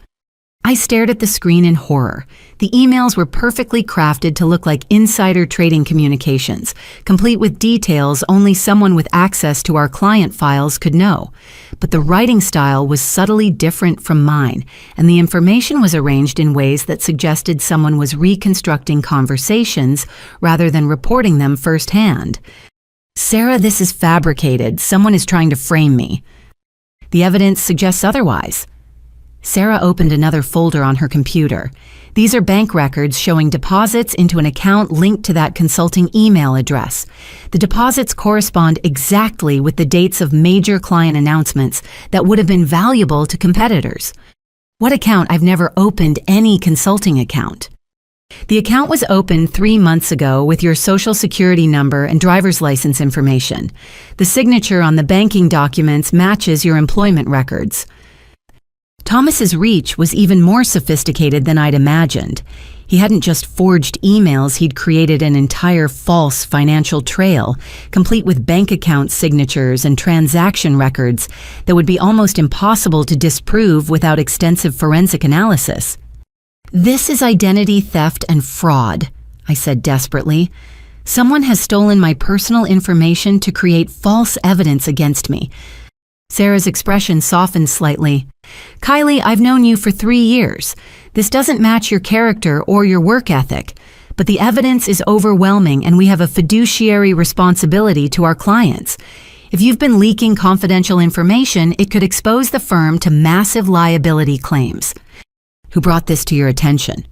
I stared at the screen in horror. The emails were perfectly crafted to look like insider trading communications, complete with details only someone with access to our client files could know. But the writing style was subtly different from mine, and the information was arranged in ways that suggested someone was reconstructing conversations rather than reporting them firsthand. Sarah, this is fabricated. Someone is trying to frame me. The evidence suggests otherwise. Sarah opened another folder on her computer. These are bank records showing deposits into an account linked to that consulting email address. The deposits correspond exactly with the dates of major client announcements that would have been valuable to competitors. What account? I've never opened any consulting account. The account was opened 3 months ago with your social security number and driver's license information. The signature on the banking documents matches your employment records. Thomas's reach was even more sophisticated than I'd imagined. He hadn't just forged emails, he'd created an entire false financial trail, complete with bank account signatures and transaction records that would be almost impossible to disprove without extensive forensic analysis. This is identity theft and fraud, I said desperately. Someone has stolen my personal information to create false evidence against me. Sarah's expression softened slightly. Kylie, I've known you for 3 years. This doesn't match your character or your work ethic, but the evidence is overwhelming and we have a fiduciary responsibility to our clients. If you've been leaking confidential information, it could expose the firm to massive liability claims. Who brought this to your attention?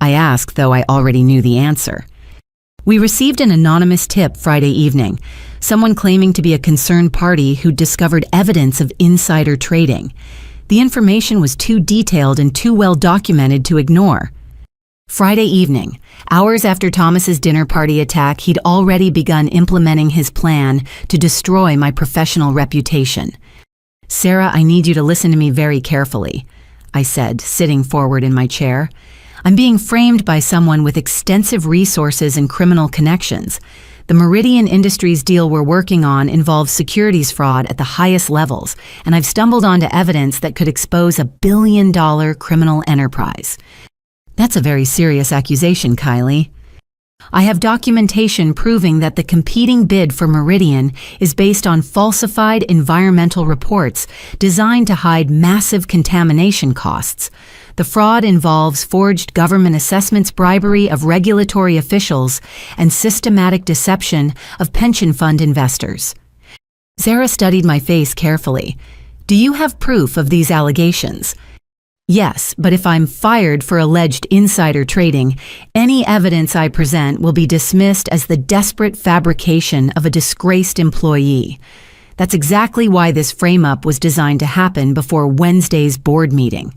I asked, though I already knew the answer. We received an anonymous tip Friday evening, someone claiming to be a concerned party who discovered evidence of insider trading. The information was too detailed and too well documented to ignore. Friday evening, hours after Thomas's dinner party attack, he'd already begun implementing his plan to destroy my professional reputation. Sarah, I need you to listen to me very carefully, I said, sitting forward in my chair. I'm being framed by someone with extensive resources and criminal connections. The Meridian Industries deal we're working on involves securities fraud at the highest levels, and I've stumbled onto evidence that could expose a billion-dollar criminal enterprise. That's a very serious accusation, Kylie. I have documentation proving that the competing bid for Meridian is based on falsified environmental reports designed to hide massive contamination costs. The fraud involves forged government assessments, bribery of regulatory officials, and systematic deception of pension fund investors. Sarah studied my face carefully. Do you have proof of these allegations? Yes, but if I'm fired for alleged insider trading, any evidence I present will be dismissed as the desperate fabrication of a disgraced employee. That's exactly why this frame-up was designed to happen before Wednesday's board meeting.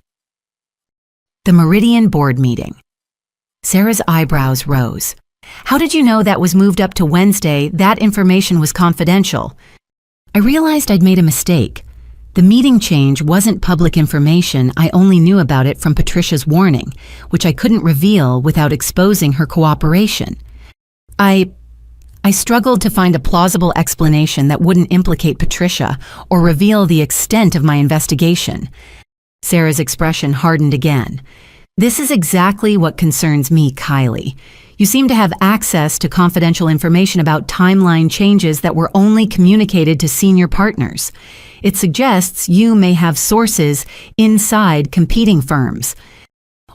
The Meridian board meeting. Sarah's eyebrows rose. How did you know that was moved up to Wednesday? That information was confidential. I realized I'd made a mistake. The meeting change wasn't public information. I only knew about it from Patricia's warning, which I couldn't reveal without exposing her cooperation. I struggled to find a plausible explanation that wouldn't implicate Patricia or reveal the extent of my investigation. Sarah's expression hardened again. This is exactly what concerns me, Kylie. You seem to have access to confidential information about timeline changes that were only communicated to senior partners. It suggests you may have sources inside competing firms,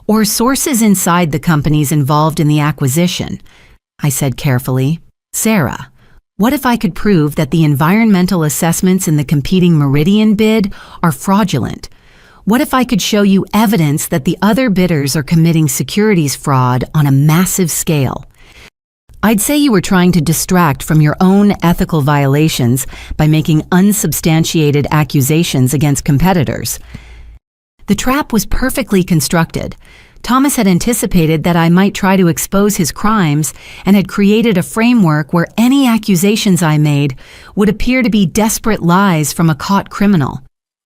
or sources inside the companies involved in the acquisition, I said carefully. Sarah, what if I could prove that the environmental assessments in the competing Meridian bid are fraudulent? What if I could show you evidence that the other bidders are committing securities fraud on a massive scale? I'd say you were trying to distract from your own ethical violations by making unsubstantiated accusations against competitors. The trap was perfectly constructed. Thomas had anticipated that I might try to expose his crimes and had created a framework where any accusations I made would appear to be desperate lies from a caught criminal.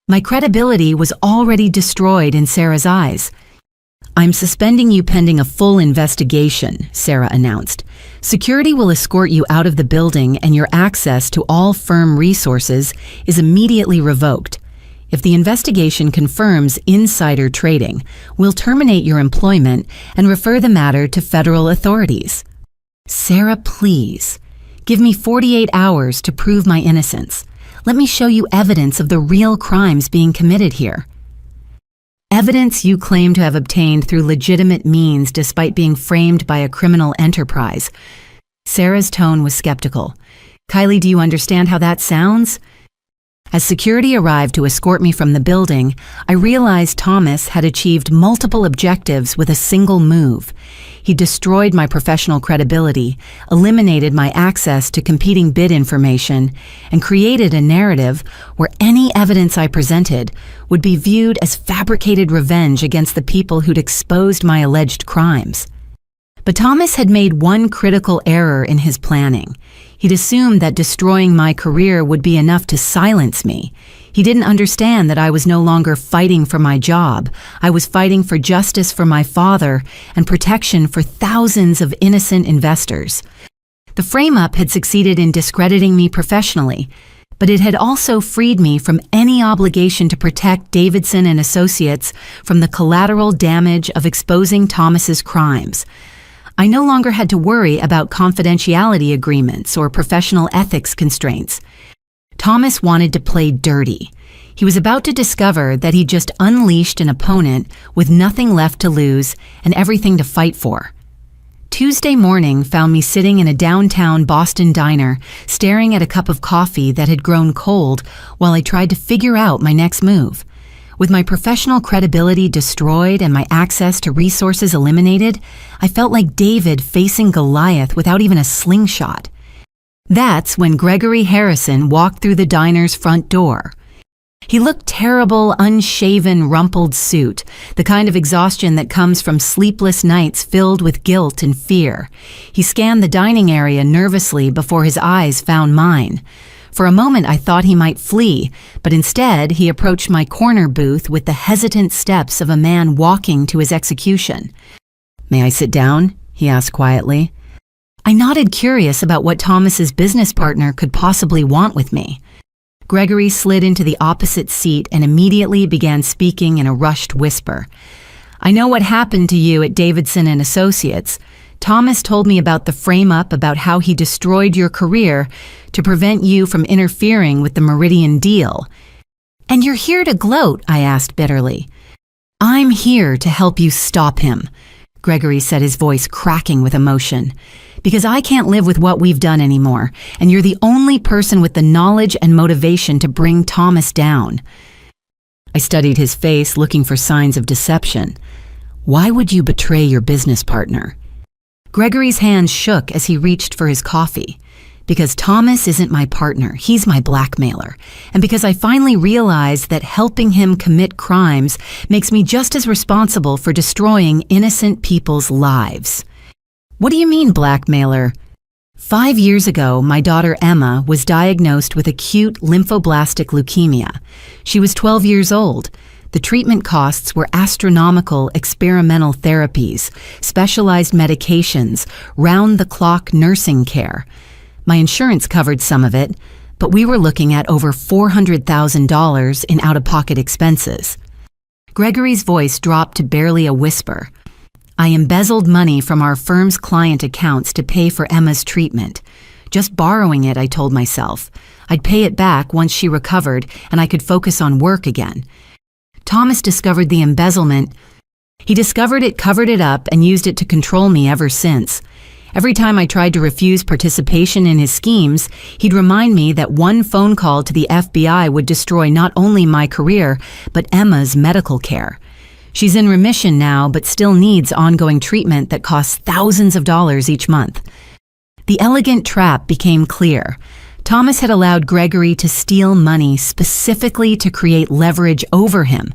My credibility was already destroyed in Sarah's eyes. "I'm suspending you pending a full investigation," Sarah announced. "Security will escort you out of the building and your access to all firm resources is immediately revoked. If the investigation confirms insider trading, we'll terminate your employment and refer the matter to federal authorities." "Sarah, please. Give me 48 hours to prove my innocence. Let me show you evidence of the real crimes being committed here." "Evidence you claim to have obtained through legitimate means despite being framed by a criminal enterprise." Sarah's tone was skeptical. "Kylie, do you understand how that sounds?" As security arrived to escort me from the building, I realized Thomas had achieved multiple objectives with a single move. He destroyed my professional credibility, eliminated my access to competing bid information, and created a narrative where any evidence I presented would be viewed as fabricated revenge against the people who'd exposed my alleged crimes. But Thomas had made one critical error in his planning. He'd assumed that destroying my career would be enough to silence me. He didn't understand that I was no longer fighting for my job. I was fighting for justice for my father and protection for thousands of innocent investors. The frame-up had succeeded in discrediting me professionally, but it had also freed me from any obligation to protect Davidson and Associates from the collateral damage of exposing Thomas's crimes. I no longer had to worry about confidentiality agreements or professional ethics constraints. Thomas wanted to play dirty. He was about to discover that he'd just unleashed an opponent with nothing left to lose and everything to fight for. Tuesday morning found me sitting in a downtown Boston diner, staring at a cup of coffee that had grown cold while I tried to figure out my next move. With my professional credibility destroyed and my access to resources eliminated, I felt like David facing Goliath without even a slingshot. That's when Gregory Harrison walked through the diner's front door. He looked terrible, unshaven, rumpled suit, the kind of exhaustion that comes from sleepless nights filled with guilt and fear. He scanned the dining area nervously before his eyes found mine. For a moment I thought he might flee, but instead he approached my corner booth with the hesitant steps of a man walking to his execution. "May I sit down?" he asked quietly. I nodded, curious about what Thomas's business partner could possibly want with me. Gregory slid into the opposite seat and immediately began speaking in a rushed whisper. "I know what happened to you at Davidson and Associates. Thomas told me about the frame-up about how he destroyed your career to prevent you from interfering with the Meridian deal." "And you're here to gloat?" I asked bitterly. "I'm here to help you stop him," Gregory said, his voice cracking with emotion. "Because I can't live with what we've done anymore, and you're the only person with the knowledge and motivation to bring Thomas down." I studied his face, looking for signs of deception. "Why would you betray your business partner?" Gregory's hands shook as he reached for his coffee. "Because Thomas isn't my partner, he's my blackmailer. And because I finally realized that helping him commit crimes makes me just as responsible for destroying innocent people's lives." "What do you mean, blackmailer?" 5 years ago, my daughter Emma was diagnosed with acute lymphoblastic leukemia. She was 12 years old. The treatment costs were astronomical: experimental therapies, specialized medications, round-the-clock nursing care. My insurance covered some of it, but we were looking at over $400,000 in out-of-pocket expenses. Gregory's voice dropped to barely a whisper. "I embezzled money from our firm's client accounts to pay for Emma's treatment. Just borrowing it, I told myself. I'd pay it back once she recovered and I could focus on work again. Thomas discovered the embezzlement. He discovered it, covered it up, and used it to control me ever since. Every time I tried to refuse participation in his schemes, he'd remind me that one phone call to the FBI would destroy not only my career, but Emma's medical care. She's in remission now, but still needs ongoing treatment that costs thousands of dollars each month." The elegant trap became clear. Thomas had allowed Gregory to steal money specifically to create leverage over him.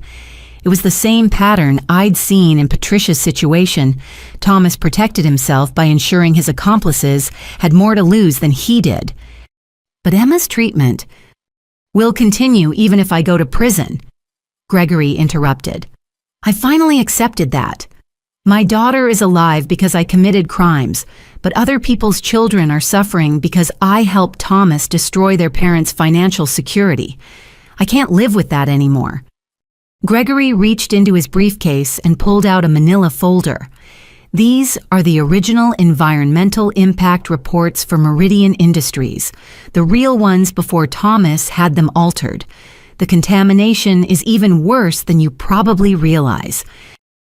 It was the same pattern I'd seen in Patricia's situation. Thomas protected himself by ensuring his accomplices had more to lose than he did. But Emma's treatment will continue even if I go to prison, Gregory interrupted. I finally accepted that. My daughter is alive because I committed crimes, but other people's children are suffering because I helped Thomas destroy their parents' financial security. I can't live with that anymore. Gregory reached into his briefcase and pulled out a manila folder. These are the original environmental impact reports for Meridian Industries, the real ones before Thomas had them altered. The contamination is even worse than you probably realize.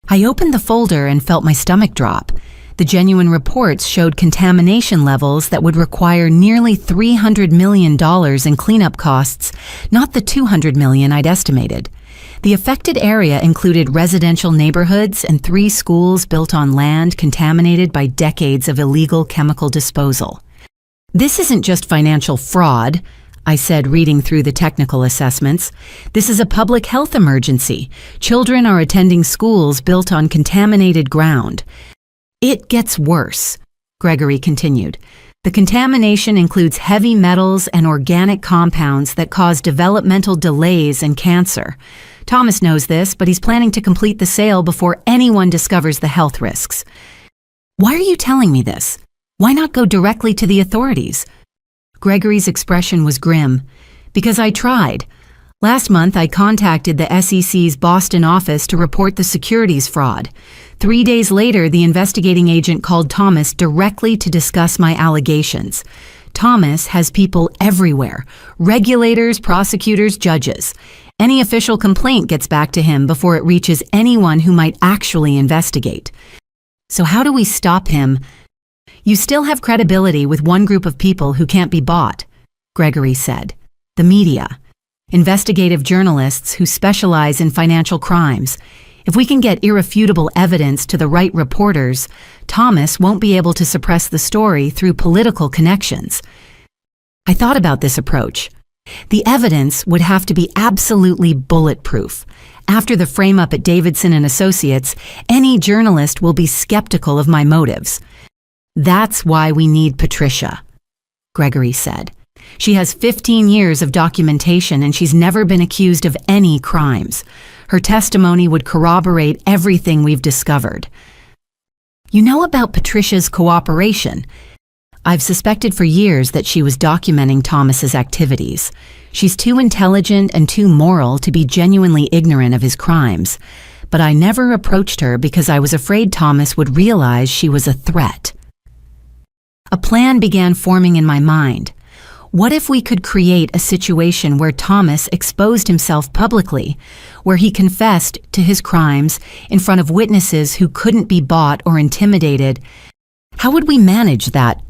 I opened the folder and felt my stomach drop. The genuine reports showed contamination levels that would require nearly $300 million in cleanup costs, not the $200 million I'd estimated. The affected area included residential neighborhoods and 3 schools built on land contaminated by decades of illegal chemical disposal. This isn't just financial fraud, I said, reading through the technical assessments. This is a public health emergency. Children are attending schools built on contaminated ground. It gets worse, Gregory continued. The contamination includes heavy metals and organic compounds that cause developmental delays and cancer. Thomas knows this, but he's planning to complete the sale before anyone discovers the health risks. Why are you telling me this? Why not go directly to the authorities? Gregory's expression was grim. Because I tried. Last month, I contacted the SEC's Boston office to report the securities fraud. 3 days later, the investigating agent called Thomas directly to discuss my allegations. Thomas has people everywhere: regulators, prosecutors, judges. Any official complaint gets back to him before it reaches anyone who might actually investigate. So how do we stop him? You still have credibility with one group of people who can't be bought, Gregory said. The media. Investigative journalists who specialize in financial crimes. If we can get irrefutable evidence to the right reporters, Thomas won't be able to suppress the story through political connections. I thought about this approach. The evidence would have to be absolutely bulletproof. After the frame-up at Davidson and Associates, any journalist will be skeptical of my motives. That's why we need Patricia, Gregory said. She has 15 years of documentation and she's never been accused of any crimes. Her testimony would corroborate everything we've discovered. You know about Patricia's cooperation. I've suspected for years that she was documenting Thomas's activities. She's too intelligent and too moral to be genuinely ignorant of his crimes. But I never approached her because I was afraid Thomas would realize she was a threat. A plan began forming in my mind. What if we could create a situation where Thomas exposed himself publicly, where he confessed to his crimes in front of witnesses who couldn't be bought or intimidated? How would we manage that?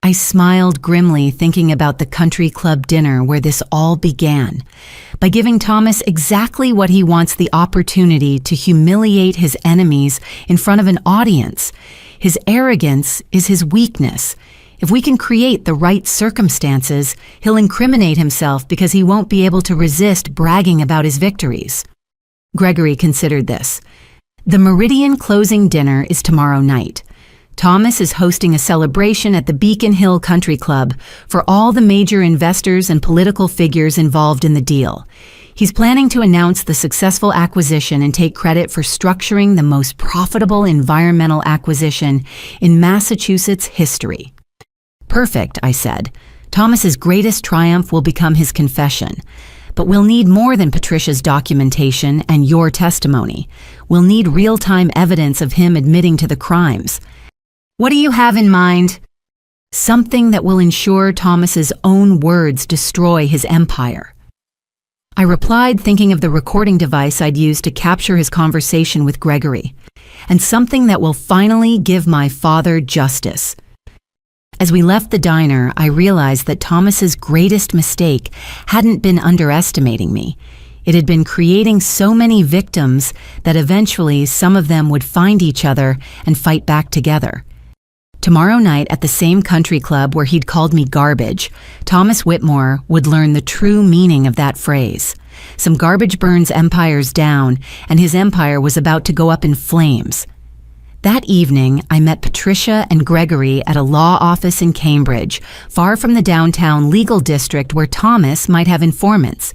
I smiled grimly, thinking about the country club dinner where this all began. By giving Thomas exactly what he wants, the opportunity to humiliate his enemies in front of an audience. His arrogance is his weakness. If we can create the right circumstances, he'll incriminate himself because he won't be able to resist bragging about his victories. Gregory considered this. The Meridian closing dinner is tomorrow night. Thomas is hosting a celebration at the Beacon Hill Country Club for all the major investors and political figures involved in the deal. He's planning to announce the successful acquisition and take credit for structuring the most profitable environmental acquisition in Massachusetts history. Perfect, I said. Thomas's greatest triumph will become his confession. But we'll need more than Patricia's documentation and your testimony. We'll need real-time evidence of him admitting to the crimes. What do you have in mind? Something that will ensure Thomas's own words destroy his empire. I replied, thinking of the recording device I'd used to capture his conversation with Gregory, and something that will finally give my father justice. As we left the diner, I realized that Thomas's greatest mistake hadn't been underestimating me. It had been creating so many victims that eventually some of them would find each other and fight back together. Tomorrow night at the same country club where he'd called me garbage, Thomas Whitmore would learn the true meaning of that phrase. Some garbage burns empires down, and his empire was about to go up in flames. That evening, I met Patricia and Gregory at a law office in Cambridge, far from the downtown legal district where Thomas might have informants.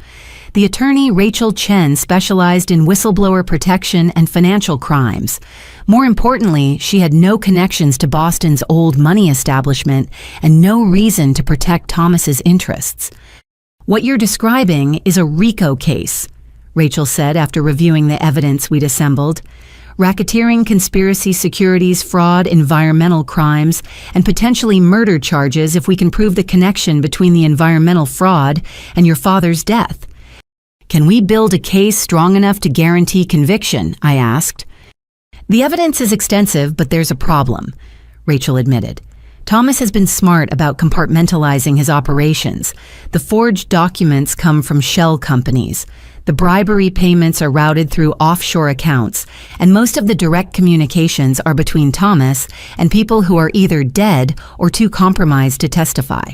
The attorney Rachel Chen specialized in whistleblower protection and financial crimes. More importantly, she had no connections to Boston's old money establishment and no reason to protect Thomas's interests. "What you're describing is a RICO case," Rachel said after reviewing the evidence we'd assembled. "Racketeering, conspiracy, securities, fraud, environmental crimes, and potentially murder charges if we can prove the connection between the environmental fraud and your father's death." "Can we build a case strong enough to guarantee conviction?" I asked. "The evidence is extensive, but there's a problem," Rachel admitted. "Thomas has been smart about compartmentalizing his operations. The forged documents come from shell companies. The bribery payments are routed through offshore accounts, and most of the direct communications are between Thomas and people who are either dead or too compromised to testify."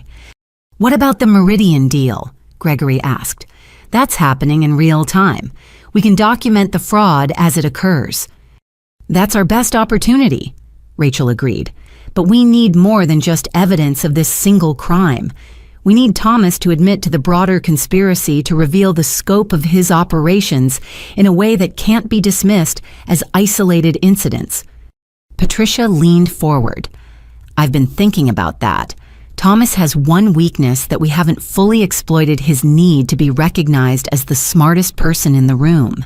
"What about the Meridian deal?" Gregory asked. "That's happening in real time. We can document the fraud as it occurs." "That's our best opportunity," Rachel agreed. "But we need more than just evidence of this single crime. We need Thomas to admit to the broader conspiracy to reveal the scope of his operations in a way that can't be dismissed as isolated incidents." Patricia leaned forward. "I've been thinking about that. Thomas has one weakness that we haven't fully exploited: his need to be recognized as the smartest person in the room.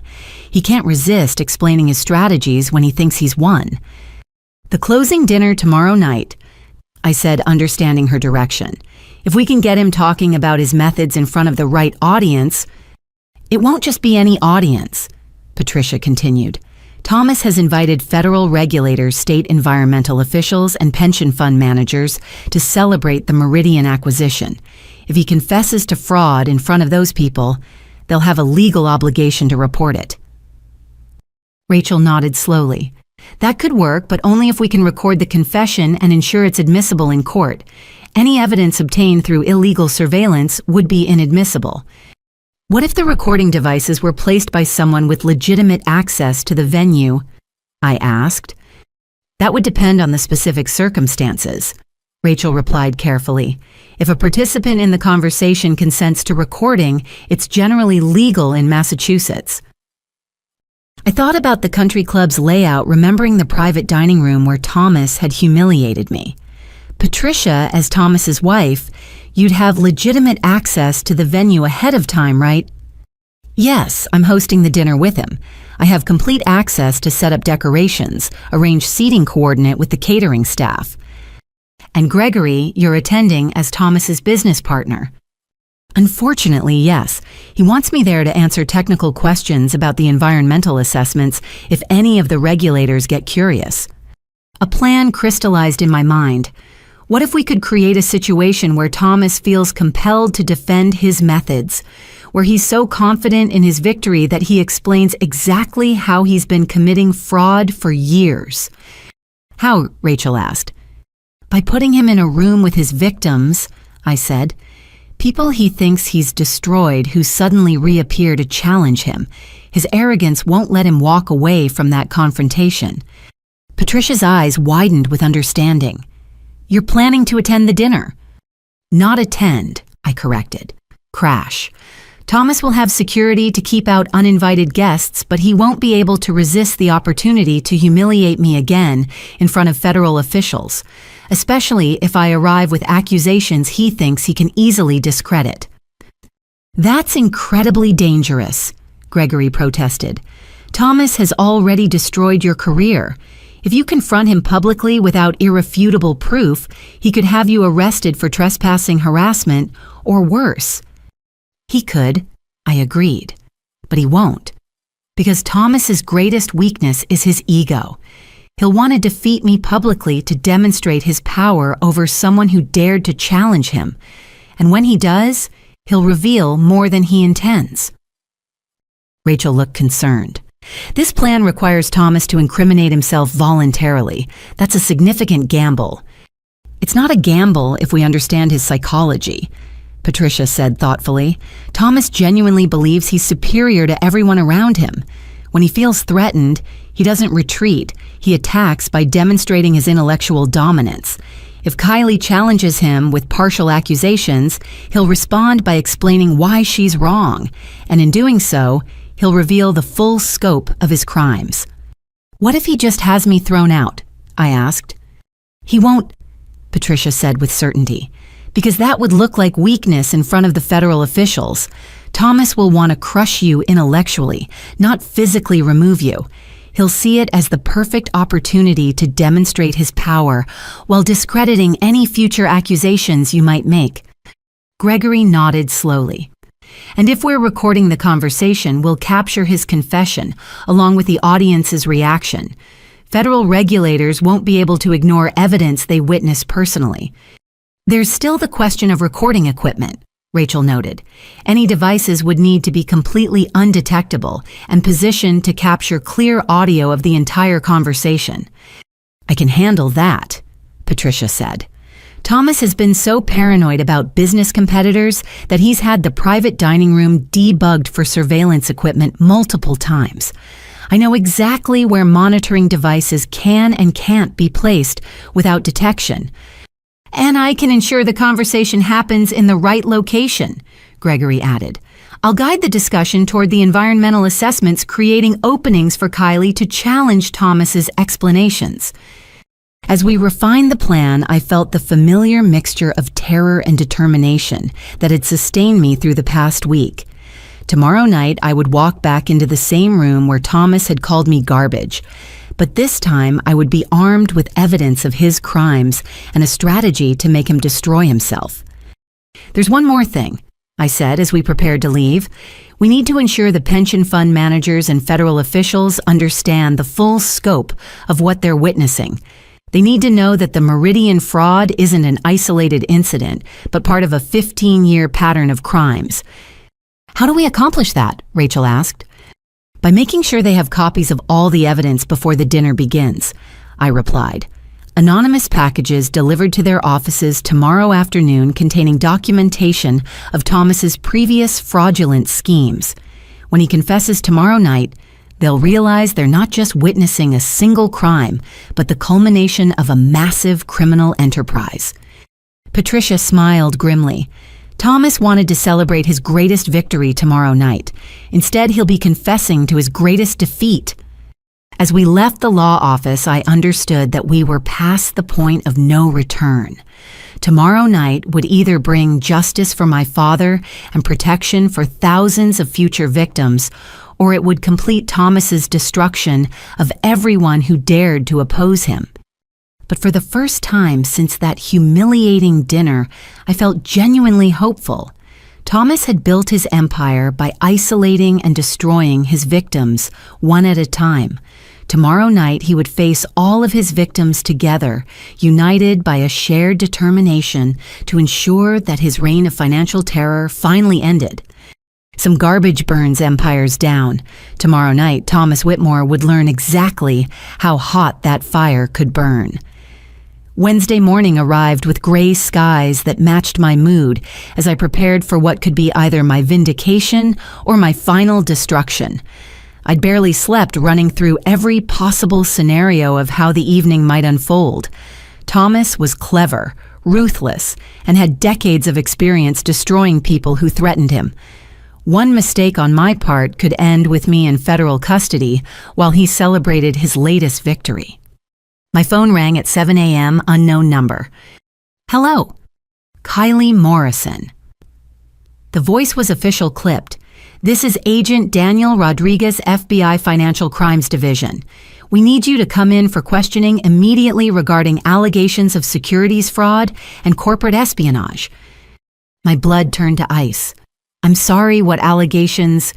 He can't resist explaining his strategies when he thinks he's won." "The closing dinner tomorrow night," I said, understanding her direction. "If we can get him talking about his methods in front of the right audience—" "It won't just be any audience," Patricia continued. "Thomas has invited federal regulators, state environmental officials, and pension fund managers to celebrate the Meridian acquisition. If he confesses to fraud in front of those people, they'll have a legal obligation to report it." Rachel nodded slowly. "That could work, but only if we can record the confession and ensure it's admissible in court. Any evidence obtained through illegal surveillance would be inadmissible." "What if the recording devices were placed by someone with legitimate access to the venue?" I asked. "That would depend on the specific circumstances," Rachel replied carefully. "If a participant in the conversation consents to recording, it's generally legal in Massachusetts." I thought about the country club's layout, remembering the private dining room where Thomas had humiliated me. Patricia, as Thomas's wife, you'd have legitimate access to the venue ahead of time, right? "Yes, I'm hosting the dinner with him. I have complete access to set up decorations, arrange seating coordinate with the catering staff." "And Gregory, you're attending as Thomas's business partner." "Unfortunately, yes. He wants me there to answer technical questions about the environmental assessments if any of the regulators get curious." A plan crystallized in my mind. What if we could create a situation where Thomas feels compelled to defend his methods, where he's so confident in his victory that he explains exactly how he's been committing fraud for years? "How?" Rachel asked. "By putting him in a room with his victims," I said. "People he thinks he's destroyed who suddenly reappear to challenge him. His arrogance won't let him walk away from that confrontation." Patricia's eyes widened with understanding. "You're planning to attend the dinner?" "Not attend," I corrected. "Crash. Thomas will have security to keep out uninvited guests, but he won't be able to resist the opportunity to humiliate me again in front of federal officials, especially if I arrive with accusations he thinks he can easily discredit." "That's incredibly dangerous," Gregory protested. "Thomas has already destroyed your career. If you confront him publicly without irrefutable proof, he could have you arrested for trespassing harassment or worse." "He could," I agreed, "but he won't. Because Thomas's greatest weakness is his ego. He'll want to defeat me publicly to demonstrate his power over someone who dared to challenge him. And when he does, he'll reveal more than he intends." Rachel looked concerned. "This plan requires Thomas to incriminate himself voluntarily. That's a significant gamble. It's not a gamble if we understand his psychology, Patricia said thoughtfully. Thomas genuinely believes he's superior to everyone around him. When he feels threatened, he doesn't retreat. He attacks by demonstrating his intellectual dominance. If Kylie challenges him with partial accusations, he'll respond by explaining why she's wrong, and in doing so, he'll reveal the full scope of his crimes. What if he just has me thrown out? I asked. He won't, Patricia said with certainty, because that would look like weakness in front of the federal officials. Thomas will want to crush you intellectually, not physically remove you. He'll see it as the perfect opportunity to demonstrate his power while discrediting any future accusations you might make. Gregory nodded slowly. And if we're recording the conversation, we'll capture his confession, along with the audience's reaction. Federal regulators won't be able to ignore evidence they witness personally. There's still the question of recording equipment, Rachel noted. Any devices would need to be completely undetectable and positioned to capture clear audio of the entire conversation. I can handle that, Patricia said. Thomas has been so paranoid about business competitors that he's had the private dining room debugged for surveillance equipment multiple times. I know exactly where monitoring devices can and can't be placed without detection. And I can ensure the conversation happens in the right location, Gregory added. I'll guide the discussion toward the environmental assessments, creating openings for Kylie to challenge Thomas's explanations. As we refined the plan, I felt the familiar mixture of terror and determination that had sustained me through the past week. Tomorrow night, I would walk back into the same room where Thomas had called me garbage. But this time, I would be armed with evidence of his crimes and a strategy to make him destroy himself. There's one more thing, I said as we prepared to leave. We need to ensure the pension fund managers and federal officials understand the full scope of what they're witnessing. They need to know that the Meridian fraud isn't an isolated incident, but part of a 15-year pattern of crimes. How do we accomplish that? Rachel asked. By making sure they have copies of all the evidence before the dinner begins, I replied. Anonymous packages delivered to their offices tomorrow afternoon containing documentation of Thomas's previous fraudulent schemes. When he confesses tomorrow night, they'll realize they're not just witnessing a single crime, but the culmination of a massive criminal enterprise. Patricia smiled grimly. Thomas wanted to celebrate his greatest victory tomorrow night. Instead, he'll be confessing to his greatest defeat. As we left the law office, I understood that we were past the point of no return. Tomorrow night would either bring justice for my father and protection for thousands of future victims, or it would complete Thomas's destruction of everyone who dared to oppose him. But for the first time since that humiliating dinner, I felt genuinely hopeful. Thomas had built his empire by isolating and destroying his victims one at a time. Tomorrow night, he would face all of his victims together, united by a shared determination to ensure that his reign of financial terror finally ended. Some garbage burns empires down. Tomorrow night, Thomas Whitmore would learn exactly how hot that fire could burn. Wednesday morning arrived with gray skies that matched my mood as I prepared for what could be either my vindication or my final destruction. I'd barely slept, running through every possible scenario of how the evening might unfold. Thomas was clever, ruthless, and had decades of experience destroying people who threatened him. One mistake on my part could end with me in federal custody while he celebrated his latest victory. My phone rang at 7 a.m., unknown number. Hello, Kylie Morrison. The voice was official clipped. This is Agent Daniel Rodriguez, FBI Financial Crimes Division. We need you to come in for questioning immediately regarding allegations of securities fraud and corporate espionage. My blood turned to ice. I'm sorry, what allegations?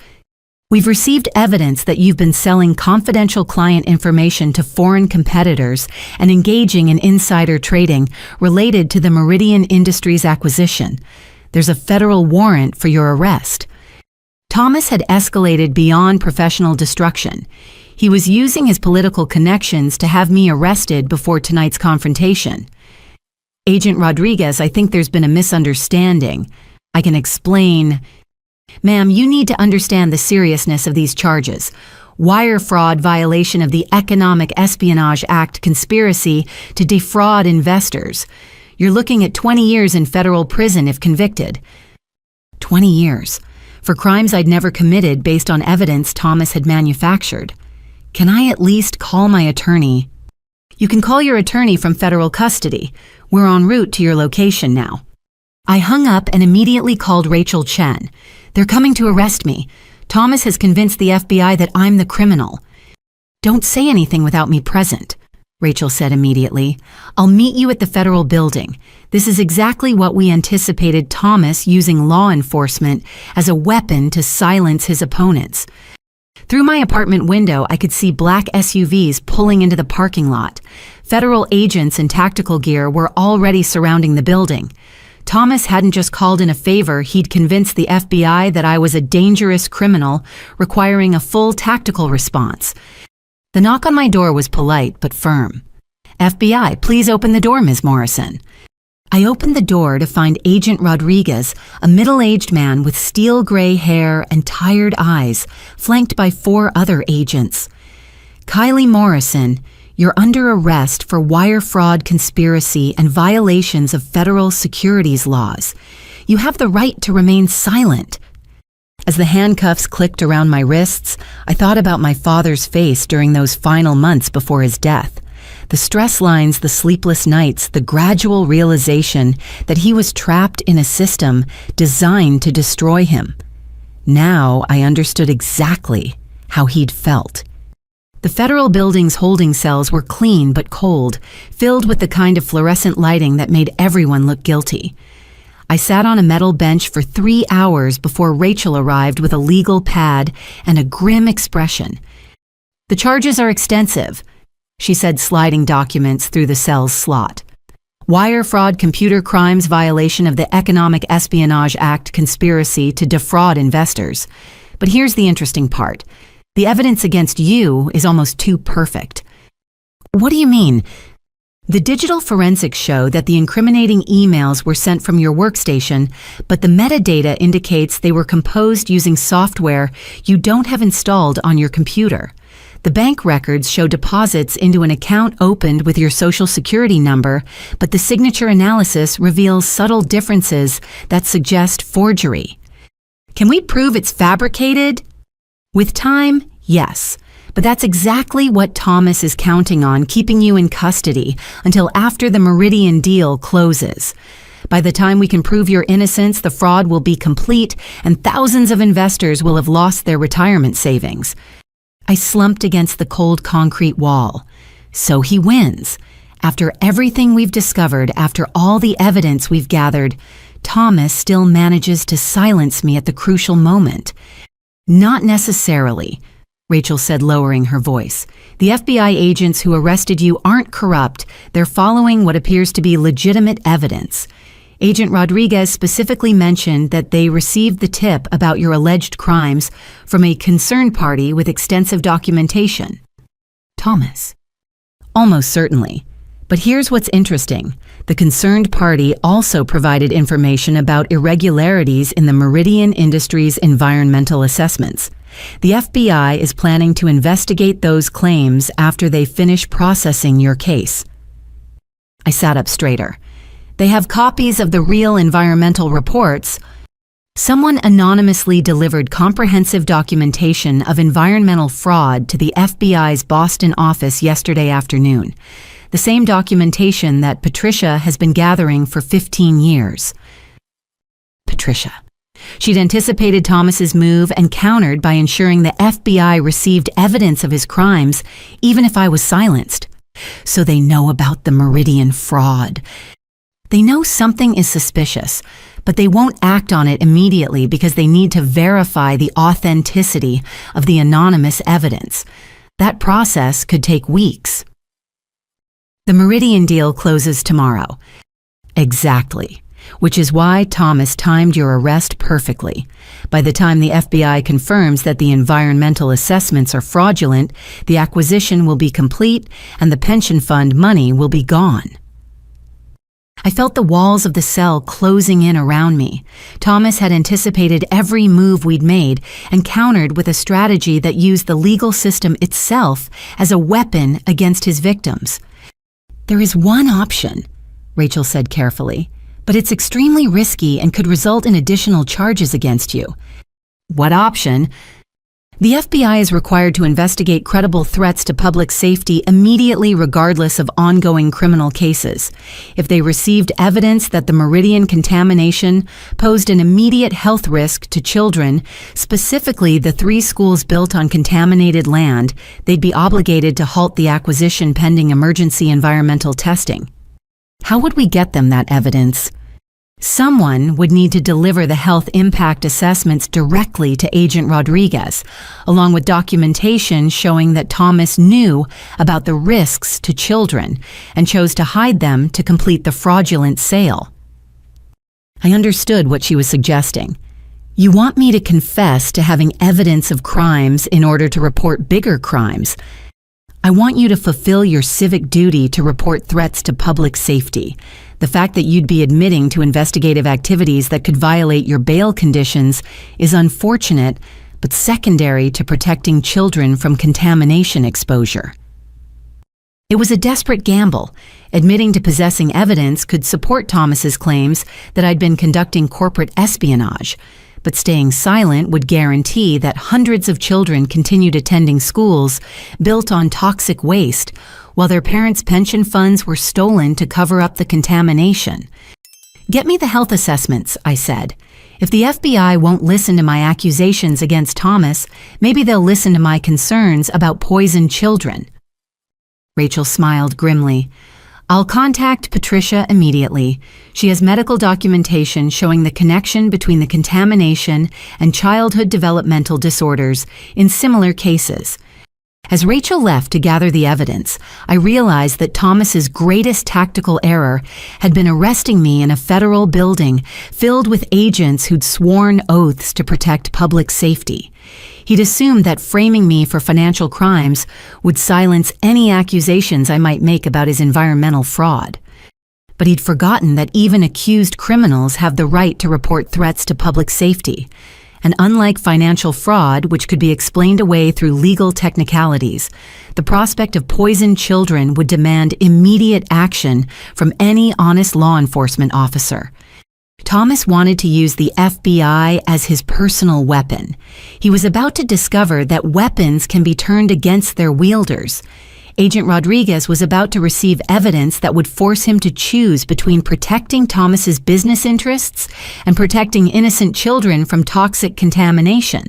We've received evidence that you've been selling confidential client information to foreign competitors and engaging in insider trading related to the Meridian Industries acquisition. There's a federal warrant for your arrest. Thomas had escalated beyond professional destruction. He was using his political connections to have me arrested before tonight's confrontation. Agent Rodriguez, I think there's been a misunderstanding. I can explain. Ma'am, you need to understand the seriousness of these charges. Wire fraud, violation of the Economic Espionage Act, conspiracy to defraud investors. You're looking at 20 years in federal prison if convicted. 20 years. For crimes I'd never committed based on evidence Thomas had manufactured. Can I at least call my attorney? You can call your attorney from federal custody. We're en route to your location now. I hung up and immediately called Rachel Chen. They're coming to arrest me. Thomas has convinced the FBI that I'm the criminal. Don't say anything without me present, Rachel said immediately. I'll meet you at the federal building. This is exactly what we anticipated, Thomas using law enforcement as a weapon to silence his opponents. Through my apartment window, I could see black SUVs pulling into the parking lot. Federal agents in tactical gear were already surrounding the building. Thomas hadn't just called in a favor, he'd convinced the FBI that I was a dangerous criminal requiring a full tactical response. The knock on my door was polite but firm. FBI, please open the door, Ms. Morrison. I opened the door to find Agent Rodriguez, a middle-aged man with steel gray hair and tired eyes, flanked by 4 other agents. Kylie Morrison, you're under arrest for wire fraud, conspiracy, and violations of federal securities laws. You have the right to remain silent. As the handcuffs clicked around my wrists, I thought about my father's face during those final months before his death. The stress lines, the sleepless nights, the gradual realization that he was trapped in a system designed to destroy him. Now I understood exactly how he'd felt. The federal building's holding cells were clean but cold, filled with the kind of fluorescent lighting that made everyone look guilty. I sat on a metal bench for 3 hours before Rachel arrived with a legal pad and a grim expression. The charges are extensive, she said, sliding documents through the cell's slot. Wire fraud, computer crimes, violation of the Economic Espionage Act, conspiracy to defraud investors. But here's the interesting part. The evidence against you is almost too perfect. What do you mean? The digital forensics show that the incriminating emails were sent from your workstation, but the metadata indicates they were composed using software you don't have installed on your computer. The bank records show deposits into an account opened with your social security number, but the signature analysis reveals subtle differences that suggest forgery. Can we prove it's fabricated? With time, yes. But that's exactly what Thomas is counting on, keeping you in custody until after the Meridian deal closes. By the time we can prove your innocence, the fraud will be complete and thousands of investors will have lost their retirement savings. I slumped against the cold concrete wall. So he wins. After everything we've discovered, after all the evidence we've gathered, Thomas still manages to silence me at the crucial moment. Not necessarily, Rachel said, lowering her voice. The FBI agents who arrested you aren't corrupt. They're following what appears to be legitimate evidence. Agent Rodriguez specifically mentioned that they received the tip about your alleged crimes from a concerned party with extensive documentation. Thomas. Almost certainly. But here's what's interesting. The concerned party also provided information about irregularities in the Meridian Industries environmental assessments. The FBI is planning to investigate those claims after they finish processing your case. I sat up straighter. They have copies of the real environmental reports. Someone anonymously delivered comprehensive documentation of environmental fraud to the FBI's Boston office yesterday afternoon. The same documentation that Patricia has been gathering for 15 years. Patricia. She'd anticipated Thomas's move and countered by ensuring the FBI received evidence of his crimes, even if I was silenced. So they know about the Meridian fraud. They know something is suspicious, but they won't act on it immediately because they need to verify the authenticity of the anonymous evidence. That process could take weeks. The Meridian deal closes tomorrow. Exactly. Which is why Thomas timed your arrest perfectly. By the time the FBI confirms that the environmental assessments are fraudulent, the acquisition will be complete and the pension fund money will be gone. I felt the walls of the cell closing in around me. Thomas had anticipated every move we'd made and countered with a strategy that used the legal system itself as a weapon against his victims. "There is one option," Rachel said carefully, "but it's extremely risky and could result in additional charges against you." "What option?" "The FBI is required to investigate credible threats to public safety immediately regardless of ongoing criminal cases. If they received evidence that the Meridian contamination posed an immediate health risk to children, specifically the 3 schools built on contaminated land, they'd be obligated to halt the acquisition pending emergency environmental testing." "How would we get them that evidence?" "Someone would need to deliver the health impact assessments directly to Agent Rodriguez, along with documentation showing that Thomas knew about the risks to children and chose to hide them to complete the fraudulent sale." I understood what she was suggesting. "You want me to confess to having evidence of crimes in order to report bigger crimes. I want you to fulfill your civic duty to report threats to public safety. The fact that you'd be admitting to investigative activities that could violate your bail conditions is unfortunate, but secondary to protecting children from contamination exposure." It was a desperate gamble. Admitting to possessing evidence could support Thomas's claims that I'd been conducting corporate espionage, but staying silent would guarantee that hundreds of children continued attending schools built on toxic waste, while their parents' pension funds were stolen to cover up the contamination. "Get me the health assessments," I said. "If the FBI won't listen to my accusations against Thomas, maybe they'll listen to my concerns about poisoned children." Rachel smiled grimly. "I'll contact Patricia immediately. She has medical documentation showing the connection between the contamination and childhood developmental disorders in similar cases." As Rachel left to gather the evidence, I realized that Thomas's greatest tactical error had been arresting me in a federal building filled with agents who'd sworn oaths to protect public safety. He'd assumed that framing me for financial crimes would silence any accusations I might make about his environmental fraud. But he'd forgotten that even accused criminals have the right to report threats to public safety. And unlike financial fraud, which could be explained away through legal technicalities, the prospect of poisoned children would demand immediate action from any honest law enforcement officer. Thomas wanted to use the FBI as his personal weapon. He was about to discover that weapons can be turned against their wielders. Agent Rodriguez was about to receive evidence that would force him to choose between protecting Thomas's business interests and protecting innocent children from toxic contamination.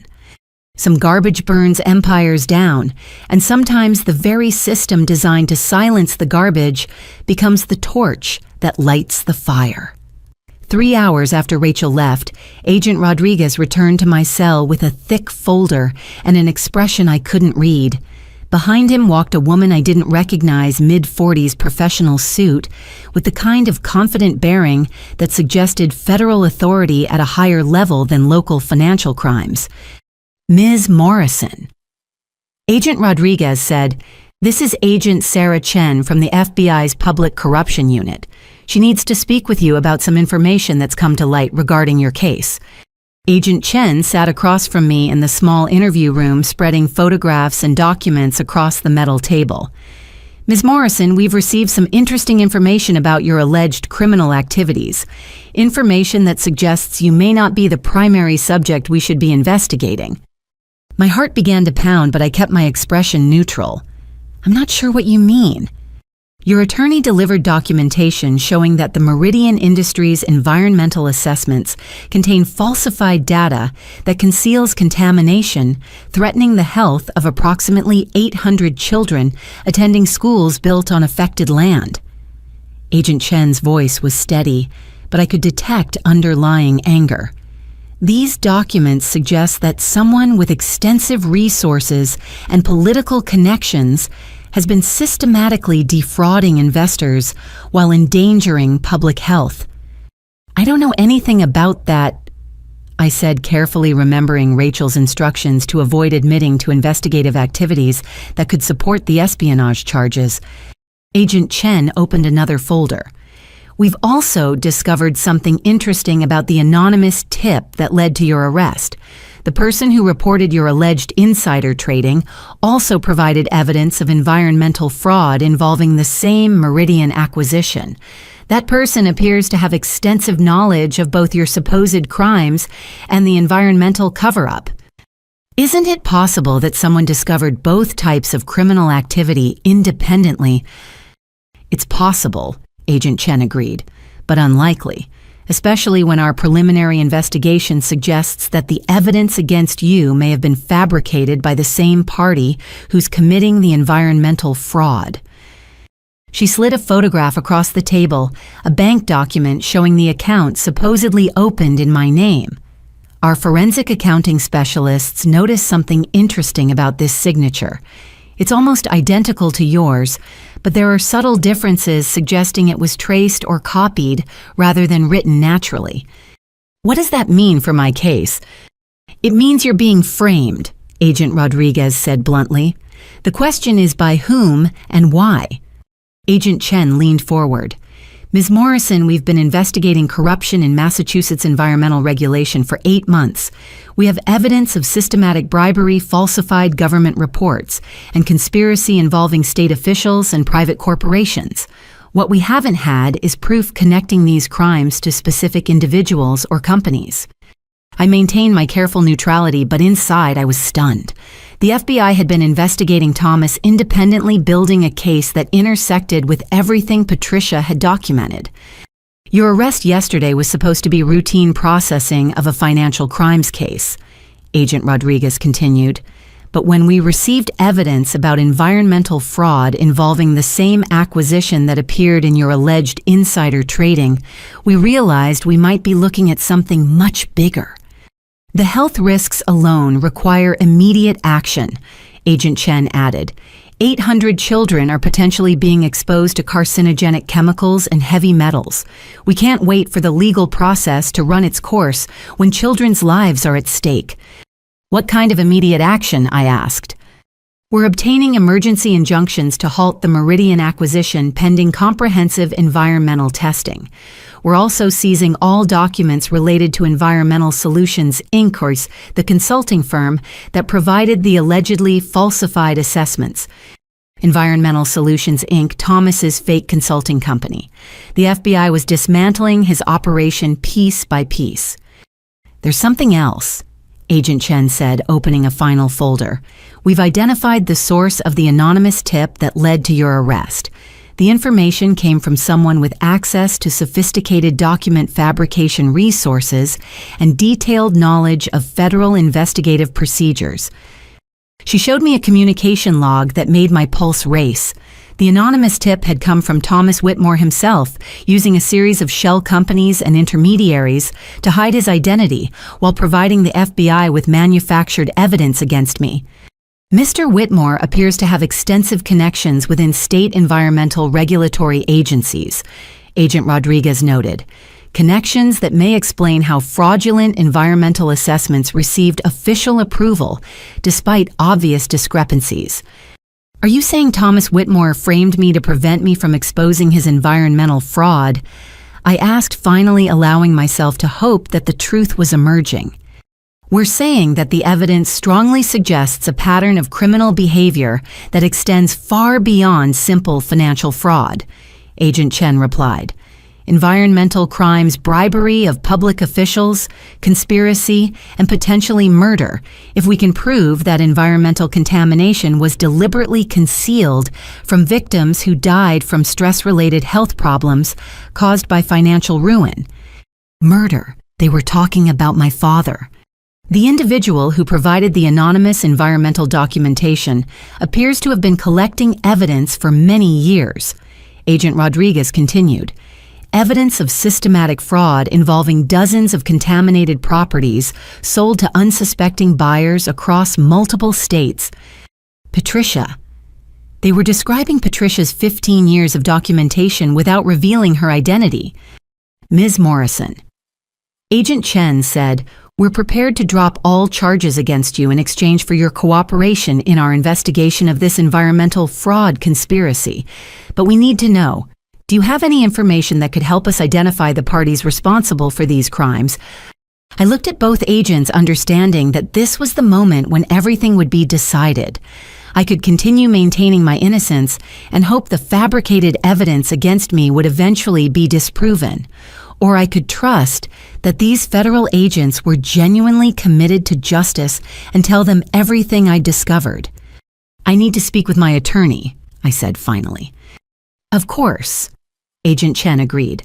Some garbage burns empires down, and sometimes the very system designed to silence the garbage becomes the torch that lights the fire. 3 hours after Rachel left, Agent Rodriguez returned to my cell with a thick folder and an expression I couldn't read. Behind him walked a woman I didn't recognize, mid-40s professional suit, with the kind of confident bearing that suggested federal authority at a higher level than local financial crimes. Ms. Morrison. Agent Rodriguez said, "This is Agent Sarah Chen from the FBI's Public Corruption Unit. She needs to speak with you about some information that's come to light regarding your case." Agent Chen sat across from me in the small interview room, spreading photographs and documents across the metal table. "Ms. Morrison, we've received some interesting information about your alleged criminal activities. Information that suggests you may not be the primary subject we should be investigating." My heart began to pound, but I kept my expression neutral. "I'm not sure what you mean." "Your attorney delivered documentation showing that the Meridian Industries environmental assessments contain falsified data that conceals contamination, threatening the health of approximately 800 children attending schools built on affected land." Agent Chen's voice was steady, but I could detect underlying anger. "These documents suggest that someone with extensive resources and political connections has been systematically defrauding investors while endangering public health." "I don't know anything about that," I said, carefully remembering Rachel's instructions to avoid admitting to investigative activities that could support the espionage charges. Agent Chen opened another folder. We've also discovered something interesting about the anonymous tip that led to your arrest. The person who reported your alleged insider trading also provided evidence of environmental fraud involving the same Meridian acquisition. That person appears to have extensive knowledge of both your supposed crimes and the environmental cover-up. Isn't it possible that someone discovered both types of criminal activity independently? It's possible, Agent Chen agreed, but unlikely, especially when our preliminary investigation suggests that the evidence against you may have been fabricated by the same party who's committing the environmental fraud. She slid a photograph across the table, a bank document showing the account supposedly opened in my name. Our forensic accounting specialists noticed something interesting about this signature. It's almost identical to yours, but there are subtle differences suggesting it was traced or copied rather than written naturally. What does that mean for my case? It means you're being framed, Agent Rodriguez said bluntly. The question is by whom and why? Agent Chen leaned forward. Ms. Morrison, we've been investigating corruption in Massachusetts environmental regulation for 8 months. We have evidence of systematic bribery, falsified government reports, and conspiracy involving state officials and private corporations. What we haven't had is proof connecting these crimes to specific individuals or companies. I maintained my careful neutrality, but inside I was stunned. The FBI had been investigating Thomas, independently building a case that intersected with everything Patricia had documented. Your arrest yesterday was supposed to be routine processing of a financial crimes case, Agent Rodriguez continued. But when we received evidence about environmental fraud involving the same acquisition that appeared in your alleged insider trading, we realized we might be looking at something much bigger. The health risks alone require immediate action, Agent Chen added. 800 children are potentially being exposed to carcinogenic chemicals and heavy metals. We can't wait for the legal process to run its course when children's lives are at stake. What kind of immediate action? I asked. We're obtaining emergency injunctions to halt the Meridian acquisition pending comprehensive environmental testing. We're also seizing all documents related to Environmental Solutions Inc., or the consulting firm that provided the allegedly falsified assessments. Environmental Solutions Inc., Thomas's fake consulting company. The FBI was dismantling his operation piece by piece. There's something else, Agent Chen said, opening a final folder. We've identified the source of the anonymous tip that led to your arrest. The information came from someone with access to sophisticated document fabrication resources and detailed knowledge of federal investigative procedures. She showed me a communication log that made my pulse race. The anonymous tip had come from Thomas Whitmore himself, using a series of shell companies and intermediaries to hide his identity while providing the FBI with manufactured evidence against me. Mr. Whitmore appears to have extensive connections within state environmental regulatory agencies, Agent Rodriguez noted. Connections that may explain how fraudulent environmental assessments received official approval despite obvious discrepancies. Are you saying Thomas Whitmore framed me to prevent me from exposing his environmental fraud? I asked, finally allowing myself to hope that the truth was emerging. We're saying that the evidence strongly suggests a pattern of criminal behavior that extends far beyond simple financial fraud, Agent Chen replied. Environmental crimes, bribery of public officials, conspiracy, and potentially murder, if we can prove that environmental contamination was deliberately concealed from victims who died from stress-related health problems caused by financial ruin. Murder. They were talking about my father. The individual who provided the anonymous environmental documentation appears to have been collecting evidence for many years, Agent Rodriguez continued. Evidence of systematic fraud involving dozens of contaminated properties sold to unsuspecting buyers across multiple states. Patricia. They were describing Patricia's 15 years of documentation without revealing her identity. Ms. Morrison. Agent Chen said, "We're prepared to drop all charges against you in exchange for your cooperation in our investigation of this environmental fraud conspiracy. But we need to know, Do you have any information that could help us identify the parties responsible for these crimes? I looked at both agents, understanding that this was the moment when everything would be decided. I could continue maintaining my innocence and hope the fabricated evidence against me would eventually be disproven. Or I could trust that these federal agents were genuinely committed to justice and tell them everything I discovered. "I need to speak with my attorney," I said finally. "Of course," Agent Chen agreed.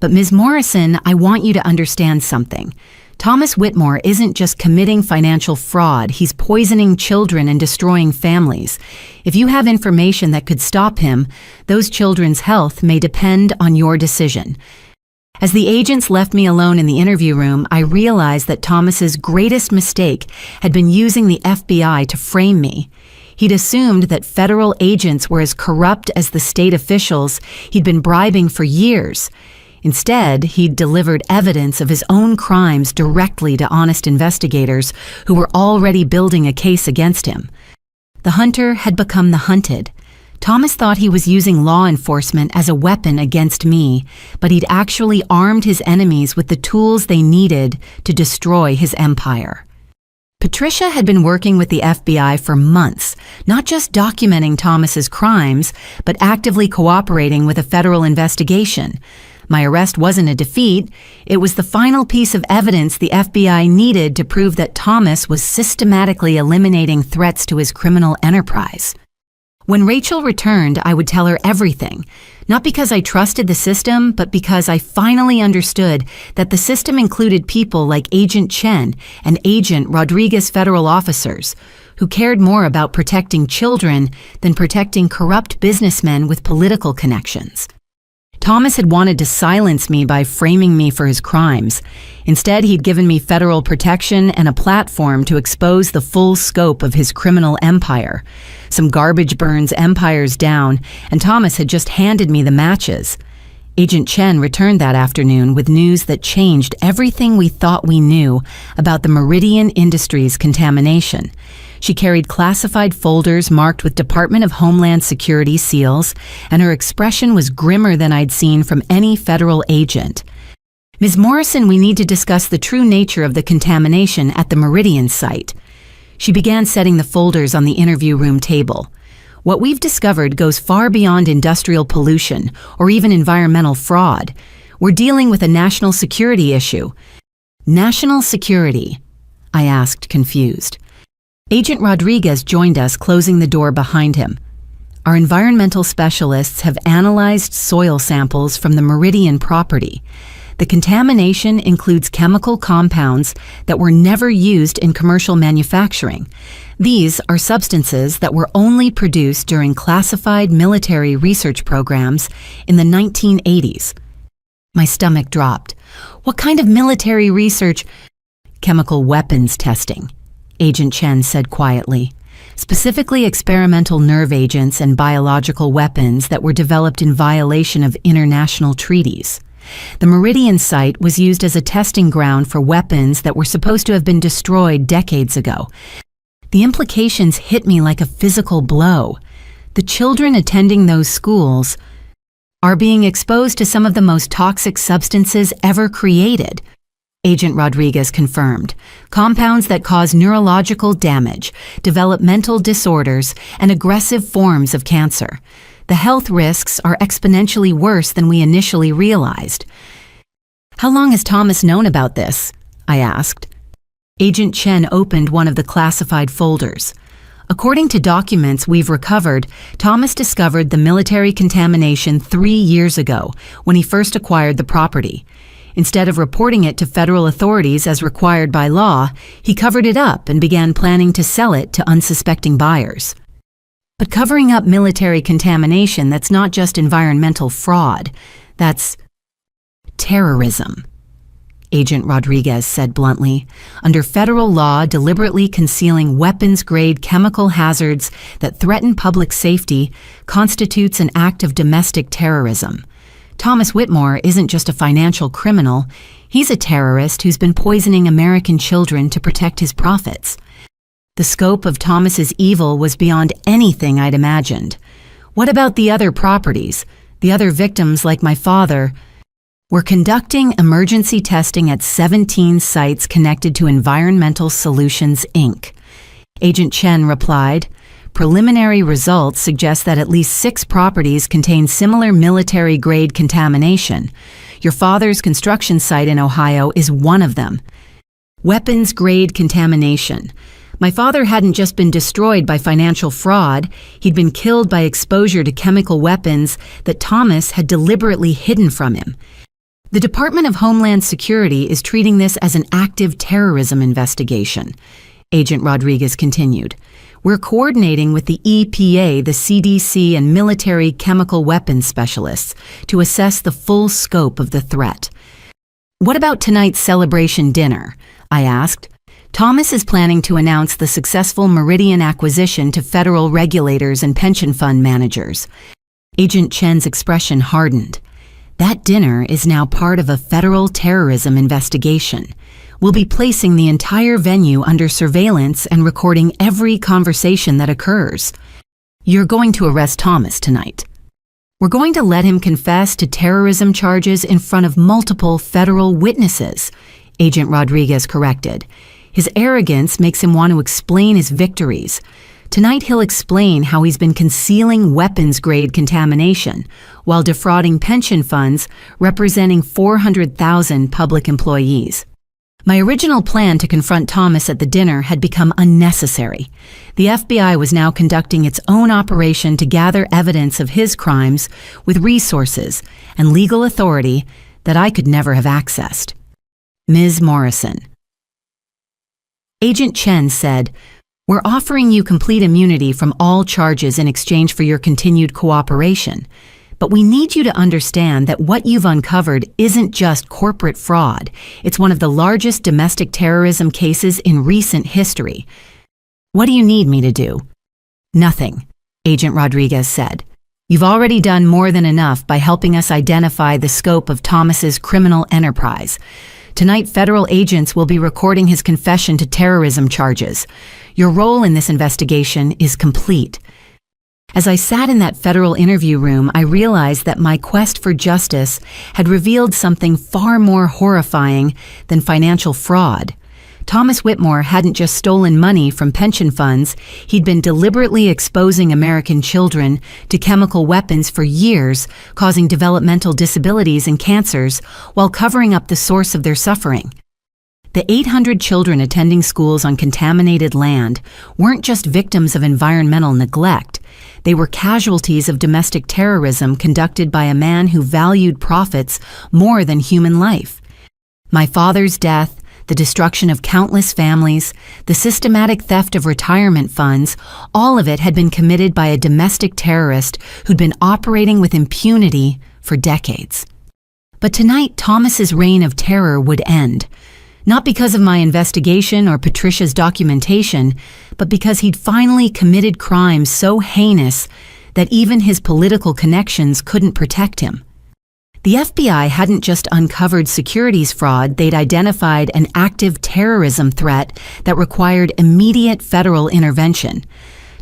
"But Ms. Morrison, I want you to understand something. Thomas Whitmore isn't just committing financial fraud, he's poisoning children and destroying families. If you have information that could stop him, those children's health may depend on your decision." As the agents left me alone in the interview room, I realized that Thomas's greatest mistake had been using the FBI to frame me. He'd assumed that federal agents were as corrupt as the state officials he'd been bribing for years. Instead, he'd delivered evidence of his own crimes directly to honest investigators who were already building a case against him. The hunter had become the hunted. Thomas thought he was using law enforcement as a weapon against me, but he'd actually armed his enemies with the tools they needed to destroy his empire. Patricia had been working with the FBI for months, not just documenting Thomas's crimes, but actively cooperating with a federal investigation. My arrest wasn't a defeat. It was the final piece of evidence the FBI needed to prove that Thomas was systematically eliminating threats to his criminal enterprise. When Rachel returned, I would tell her everything, not because I trusted the system, but because I finally understood that the system included people like Agent Chen and Agent Rodriguez federal officers who cared more about protecting children than protecting corrupt businessmen with political connections. Thomas had wanted to silence me by framing me for his crimes. Instead, he'd given me federal protection and a platform to expose the full scope of his criminal empire. Some garbage burns empires down, and Thomas had just handed me the matches. Agent Chen returned that afternoon with news that changed everything we thought we knew about the Meridian Industries contamination. She carried classified folders marked with Department of Homeland Security seals, and her expression was grimmer than I'd seen from any federal agent. "Ms. Morrison, we need to discuss the true nature of the contamination at the Meridian site." She began setting the folders on the interview room table. "What we've discovered goes far beyond industrial pollution or even environmental fraud. We're dealing with a national security issue." "National security?" I asked, confused. Agent Rodriguez joined us, closing the door behind him. "Our environmental specialists have analyzed soil samples from the Meridian property. The contamination includes chemical compounds that were never used in commercial manufacturing. These are substances that were only produced during classified military research programs in the 1980s. My stomach dropped. "What kind of military research?" "Chemical weapons testing," Agent Chen said quietly. "Specifically experimental nerve agents and biological weapons that were developed in violation of international treaties. The Meridian site was used as a testing ground for weapons that were supposed to have been destroyed decades ago. The implications hit me like a physical blow. The children attending those schools are being exposed to some of the most toxic substances ever created," Agent Rodriguez confirmed. "Compounds that cause neurological damage, developmental disorders, and aggressive forms of cancer. The health risks are exponentially worse than we initially realized." "How long has Thomas known about this?" I asked. Agent Chen opened one of the classified folders. "According to documents we've recovered, Thomas discovered the military contamination 3 years ago when he first acquired the property. Instead of reporting it to federal authorities as required by law, he covered it up and began planning to sell it to unsuspecting buyers." "But covering up military contamination, that's not just environmental fraud. That's terrorism," Agent Rodriguez said bluntly. "Under federal law, deliberately concealing weapons-grade chemical hazards that threaten public safety constitutes an act of domestic terrorism. Thomas Whitmore isn't just a financial criminal. He's a terrorist who's been poisoning American children to protect his profits." The scope of Thomas's evil was beyond anything I'd imagined. "What about the other properties? The other victims, like my father, were conducting emergency testing at 17 sites connected to Environmental Solutions, Inc. Agent Chen replied, "Preliminary results suggest that at least 6 properties contain similar military-grade contamination. Your father's construction site in Ohio is one of them. Weapons-grade contamination. My father hadn't just been destroyed by financial fraud, he'd been killed by exposure to chemical weapons that Thomas had deliberately hidden from him. The Department of Homeland Security is treating this as an active terrorism investigation," Agent Rodriguez continued. "We're coordinating with the EPA, the CDC, and military chemical weapons specialists to assess the full scope of the threat." "What about tonight's celebration dinner?" I asked. "Thomas is planning to announce the successful Meridian acquisition to federal regulators and pension fund managers." Agent Chen's expression hardened. "That dinner is now part of a federal terrorism investigation. We'll be placing the entire venue under surveillance and recording every conversation that occurs. You're going to arrest Thomas tonight. We're going to let him confess to terrorism charges in front of multiple federal witnesses," Agent Rodriguez corrected. "His arrogance makes him want to explain his victories. Tonight he'll explain how he's been concealing weapons-grade contamination while defrauding pension funds representing 400,000 public employees." My original plan to confront Thomas at the dinner had become unnecessary. The FBI was now conducting its own operation to gather evidence of his crimes with resources and legal authority that I could never have accessed. Ms. Morrison. Agent Chen said, "We're offering you complete immunity from all charges in exchange for your continued cooperation. But we need you to understand that what you've uncovered isn't just corporate fraud. It's one of the largest domestic terrorism cases in recent history. What do you need me to do?" "Nothing," Agent Rodriguez said. "You've already done more than enough by helping us identify the scope of Thomas's criminal enterprise. Tonight, federal agents will be recording his confession to terrorism charges. Your role in this investigation is complete." As I sat in that federal interview room, I realized that my quest for justice had revealed something far more horrifying than financial fraud. Thomas Whitmore hadn't just stolen money from pension funds, he'd been deliberately exposing American children to chemical weapons for years, causing developmental disabilities and cancers while covering up the source of their suffering. The 800 children attending schools on contaminated land weren't just victims of environmental neglect. They were casualties of domestic terrorism conducted by a man who valued profits more than human life. My father's death, the destruction of countless families, the systematic theft of retirement funds, all of it had been committed by a domestic terrorist who'd been operating with impunity for decades. But tonight, Thomas's reign of terror would end. Not because of my investigation or Patricia's documentation, but because he'd finally committed crimes so heinous that even his political connections couldn't protect him. The FBI hadn't just uncovered securities fraud, they'd identified an active terrorism threat that required immediate federal intervention.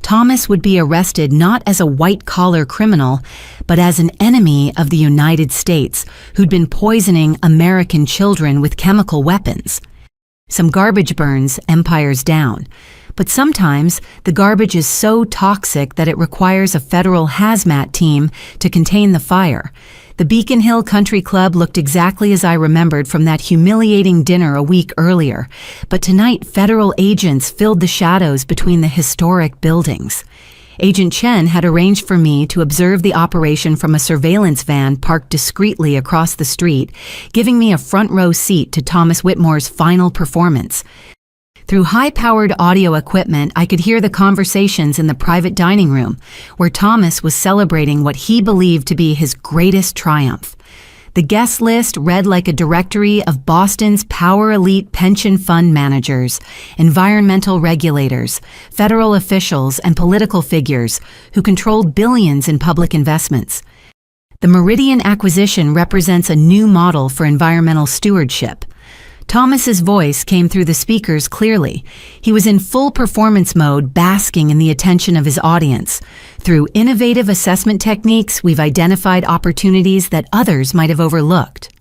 Thomas would be arrested not as a white-collar criminal, but as an enemy of the United States who'd been poisoning American children with chemical weapons. Some garbage burns empires down, but sometimes the garbage is so toxic that it requires a federal hazmat team to contain the fire. The Beacon Hill Country Club looked exactly as I remembered from that humiliating dinner a week earlier, but tonight federal agents filled the shadows between the historic buildings. Agent Chen had arranged for me to observe the operation from a surveillance van parked discreetly across the street, giving me a front row seat to Thomas Whitmore's final performance. Through high-powered audio equipment, I could hear the conversations in the private dining room, where Thomas was celebrating what he believed to be his greatest triumph. The guest list read like a directory of Boston's power elite pension fund managers, environmental regulators, federal officials, and political figures who controlled billions in public investments. The Meridian acquisition represents a new model for environmental stewardship. Thomas's voice came through the speakers clearly. He was in full performance mode, basking in the attention of his audience. Through innovative assessment techniques, we've identified opportunities that others might have overlooked.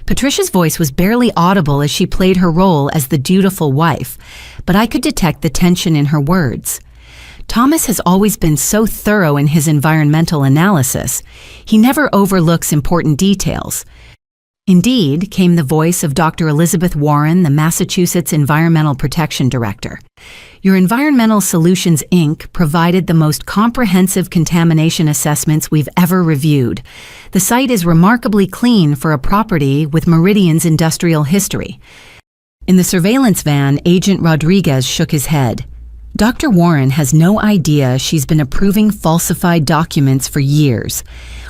Patricia's voice was barely audible as she played her role as the dutiful wife, but I could detect the tension in her words. Thomas has always been so thorough in his environmental analysis. He never overlooks important details. Indeed, came the voice of Dr. Elizabeth Warren, the Massachusetts Environmental Protection Director. Your Environmental Solutions, Inc. provided the most comprehensive contamination assessments we've ever reviewed. The site is remarkably clean for a property with Meridian's industrial history. In the surveillance van, Agent Rodriguez shook his head. Dr. Warren has no idea she's been approving falsified documents for years.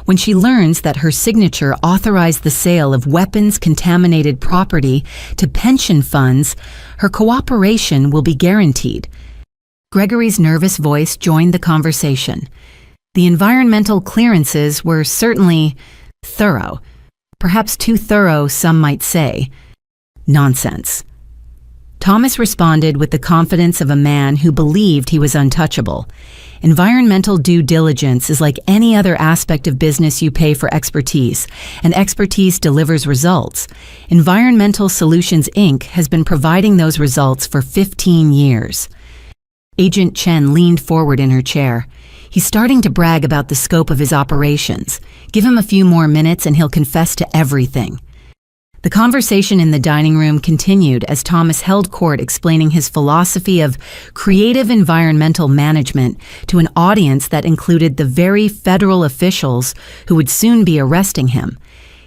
When she learns that her signature authorized the sale of weapons-contaminated property to pension funds, her cooperation will be guaranteed. Gregory's nervous voice joined the conversation. The environmental clearances were certainly thorough. Perhaps too thorough, some might say. Nonsense. Thomas responded with the confidence of a man who believed he was untouchable. Environmental due diligence is like any other aspect of business you pay for expertise, and expertise delivers results. Environmental Solutions, Inc. has been providing those results for 15 years. Agent Chen leaned forward in her chair. He's starting to brag about the scope of his operations. Give him a few more minutes and he'll confess to everything. The conversation in the dining room continued as Thomas held court explaining his philosophy of creative environmental management to an audience that included the very federal officials who would soon be arresting him.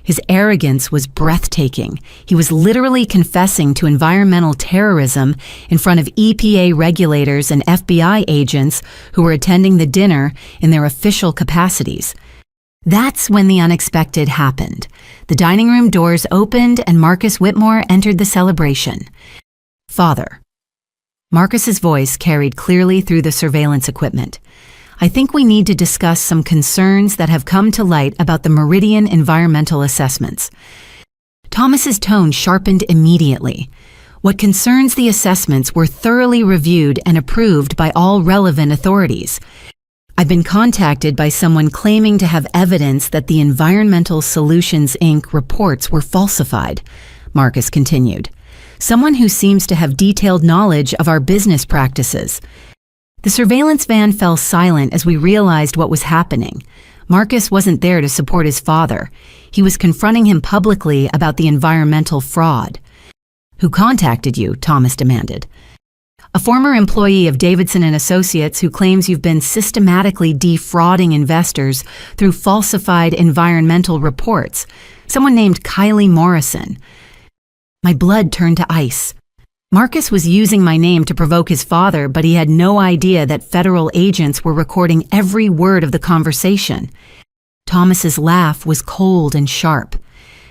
His arrogance was breathtaking. He was literally confessing to environmental terrorism in front of EPA regulators and FBI agents who were attending the dinner in their official capacities. That's when the unexpected happened. The dining room doors opened and Marcus Whitmore entered the celebration. Father. Marcus's voice carried clearly through the surveillance equipment. I think we need to discuss some concerns that have come to light about the Meridian environmental assessments. Thomas's tone sharpened immediately. What concerns the assessments were thoroughly reviewed and approved by all relevant authorities. I've been contacted by someone claiming to have evidence that the Environmental Solutions, Inc. reports were falsified, Marcus continued. Someone who seems to have detailed knowledge of our business practices. The surveillance van fell silent as we realized what was happening. Marcus wasn't there to support his father. He was confronting him publicly about the environmental fraud. Who contacted you? Thomas demanded. A former employee of Davidson & Associates who claims you've been systematically defrauding investors through falsified environmental reports. Someone named Kylie Morrison. My blood turned to ice. Marcus was using my name to provoke his father, but he had no idea that federal agents were recording every word of the conversation. Thomas's laugh was cold and sharp.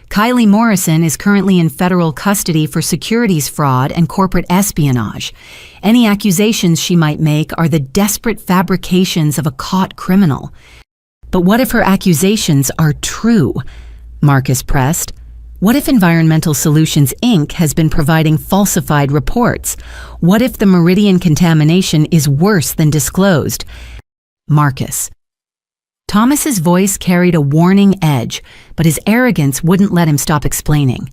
Kylie Morrison is currently in federal custody for securities fraud and corporate espionage. Any accusations she might make are the desperate fabrications of a caught criminal. But what if her accusations are true? Marcus pressed. What if Environmental Solutions, Inc. has been providing falsified reports? What if the Meridian contamination is worse than disclosed? Marcus. Thomas's voice carried a warning edge, but his arrogance wouldn't let him stop explaining.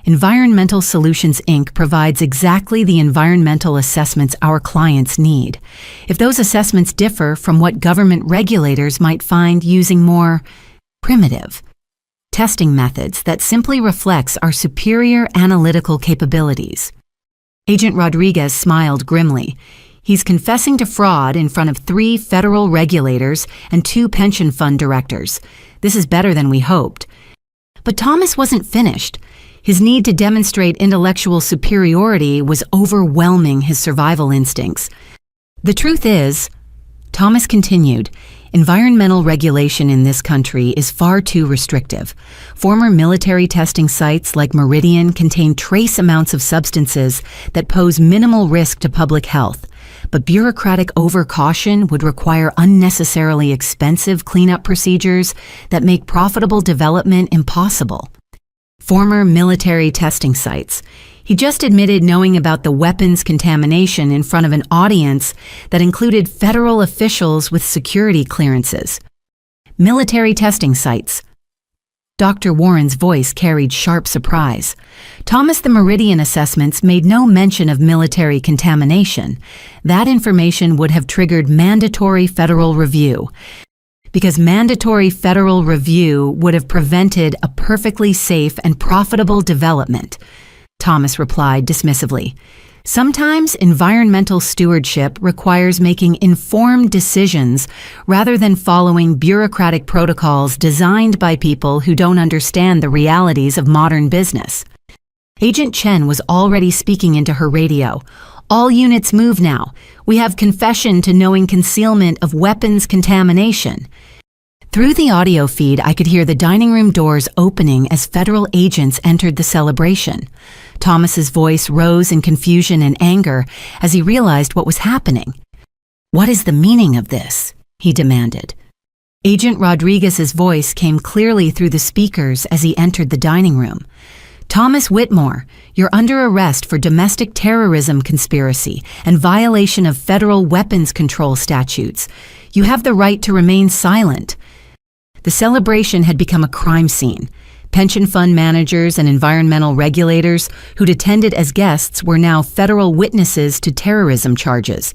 Environmental Solutions, Inc. provides exactly the environmental assessments our clients need. If those assessments differ from what government regulators might find using more primitive testing methods that simply reflects our superior analytical capabilities. Agent Rodriguez smiled grimly. He's confessing to fraud in front of 3 federal regulators and 2 pension fund directors. This is better than we hoped. But Thomas wasn't finished. His need to demonstrate intellectual superiority was overwhelming his survival instincts. The truth is, Thomas continued, environmental regulation in this country is far too restrictive. Former military testing sites like Meridian contain trace amounts of substances that pose minimal risk to public health. But bureaucratic overcaution would require unnecessarily expensive cleanup procedures that make profitable development impossible. former military testing sites. He just admitted knowing about the weapons contamination in front of an audience that included federal officials with security clearances. Military testing sites. Dr. Warren's voice carried sharp surprise. Thomas the Meridian assessments made no mention of military contamination. That information would have triggered mandatory federal review, because mandatory federal review would have prevented a perfectly safe and profitable development. Thomas replied dismissively. Sometimes environmental stewardship requires making informed decisions rather than following bureaucratic protocols designed by people who don't understand the realities of modern business. Agent Chen was already speaking into her radio. All units move now. We have confession to knowing concealment of weapons contamination. Through the audio feed, I could hear the dining room doors opening as federal agents entered the celebration. Thomas's voice rose in confusion and anger as he realized what was happening. "What is the meaning of this?" he demanded. Agent Rodriguez's voice came clearly through the speakers as he entered the dining room. "Thomas Whitmore, you're under arrest for domestic terrorism conspiracy and violation of federal weapons control statutes. You have the right to remain silent." The celebration had become a crime scene. Pension fund managers and environmental regulators who'd attended as guests were now federal witnesses to terrorism charges.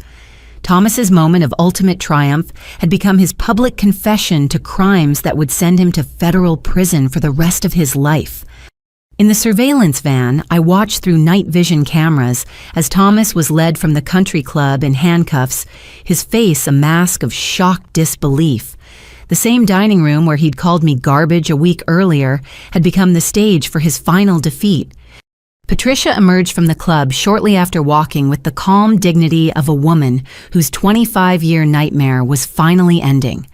Thomas's moment of ultimate triumph had become his public confession to crimes that would send him to federal prison for the rest of his life. In the surveillance van, I watched through night vision cameras as Thomas was led from the country club in handcuffs, his face a mask of shocked disbelief. The same dining room where he'd called me garbage a week earlier had become the stage for his final defeat. Patricia emerged from the club shortly after walking with the calm dignity of a woman whose 25-year nightmare was finally ending.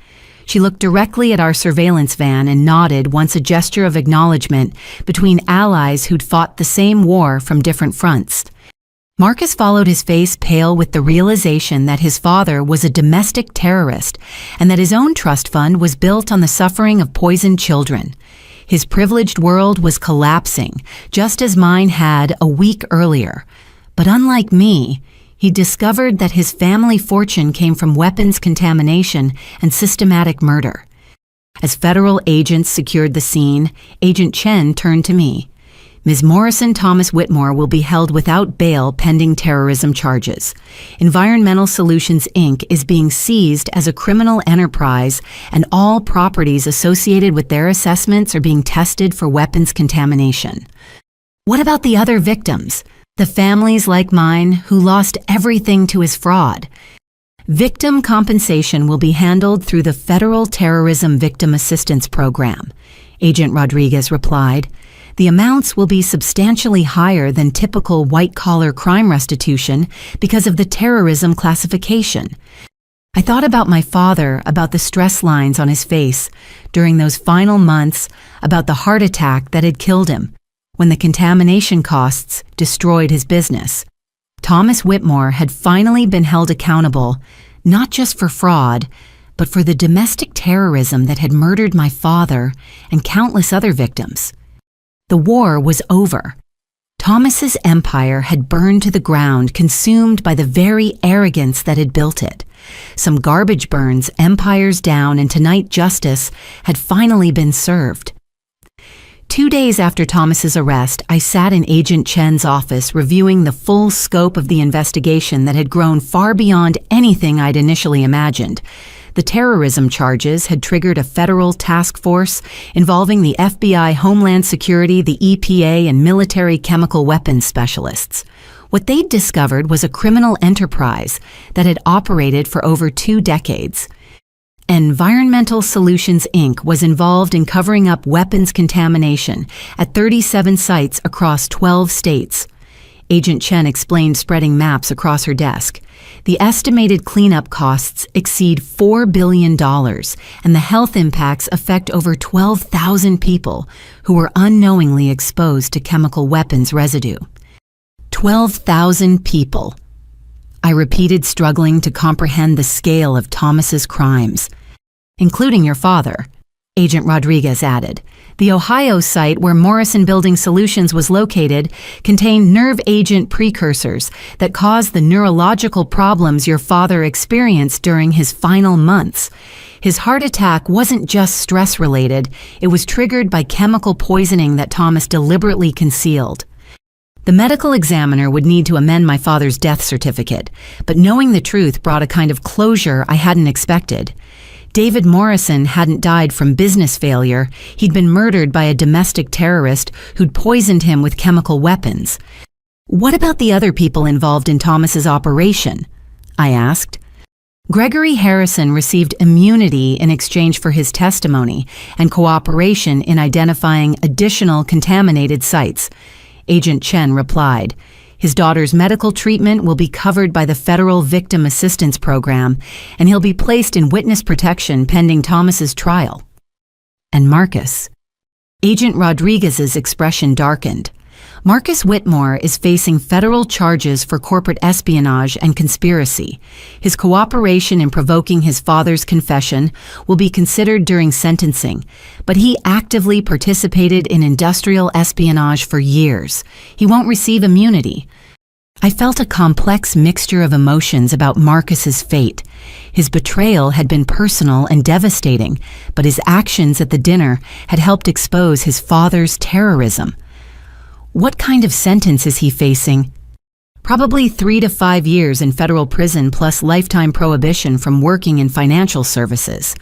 She looked directly at our surveillance van and nodded once a gesture of acknowledgement between allies who'd fought the same war from different fronts. Marcus followed, his face pale with the realization that his father was a domestic terrorist and that his own trust fund was built on the suffering of poisoned children. His privileged world was collapsing, just as mine had a week earlier. But unlike me, he discovered that his family fortune came from weapons contamination and systematic murder. As federal agents secured the scene, Agent Chen turned to me. "Ms. Morrison Thomas Whitmore will be held without bail pending terrorism charges. Environmental Solutions, Inc. is being seized as a criminal enterprise, and all properties associated with their assessments are being tested for weapons contamination." What about the other victims? The families like mine who lost everything to his fraud? Victim compensation will be handled through the Federal Terrorism Victim Assistance Program, Agent Rodriguez replied. The amounts will be substantially higher than typical white-collar crime restitution because of the terrorism classification. I thought about my father, about the stress lines on his face during those final months, about the heart attack that had killed him, when the contamination costs destroyed his business. Thomas Whitmore had finally been held accountable, not just for fraud, but for the domestic terrorism that had murdered my father and countless other victims. The war was over. Thomas's empire had burned to the ground, consumed by the very arrogance that had built it. Some garbage burns empires down, and tonight justice had finally been served. 2 days after Thomas's arrest, I sat in Agent Chen's office reviewing the full scope of the investigation that had grown far beyond anything I'd initially imagined. The terrorism charges had triggered a federal task force involving the FBI, Homeland Security, the EPA, and military chemical weapons specialists. What they'd discovered was a criminal enterprise that had operated for over 2 decades. Environmental Solutions, Inc. was involved in covering up weapons contamination at 37 sites across 12 states. Agent Chen explained, spreading maps across her desk. The estimated cleanup costs exceed $4 billion, and the health impacts affect over 12,000 people who were unknowingly exposed to chemical weapons residue. 12,000 people. I repeated, struggling to comprehend the scale of Thomas's crimes. "Including your father," Agent Rodriguez added. The Ohio site where Morrison Building Solutions was located contained nerve agent precursors that caused the neurological problems your father experienced during his final months. His heart attack wasn't just stress-related, it was triggered by chemical poisoning that Thomas deliberately concealed. The medical examiner would need to amend my father's death certificate, but knowing the truth brought a kind of closure I hadn't expected. David Morrison hadn't died from business failure. He'd been murdered by a domestic terrorist who'd poisoned him with chemical weapons. What about the other people involved in Thomas's operation? I asked. Gregory Harrison received immunity in exchange for his testimony and cooperation in identifying additional contaminated sites. Agent Chen replied. His daughter's medical treatment will be covered by the Federal Victim Assistance Program, and he'll be placed in witness protection pending Thomas's trial. And Marcus? Agent Rodriguez's expression darkened. Marcus Whitmore is facing federal charges for corporate espionage and conspiracy. His cooperation in provoking his father's confession will be considered during sentencing, but he actively participated in industrial espionage for years. He won't receive immunity. I felt a complex mixture of emotions about Marcus's fate. His betrayal had been personal and devastating, but his actions at the dinner had helped expose his father's terrorism. What kind of sentence is he facing? Probably 3 to 5 years in federal prison plus lifetime prohibition from working in financial services,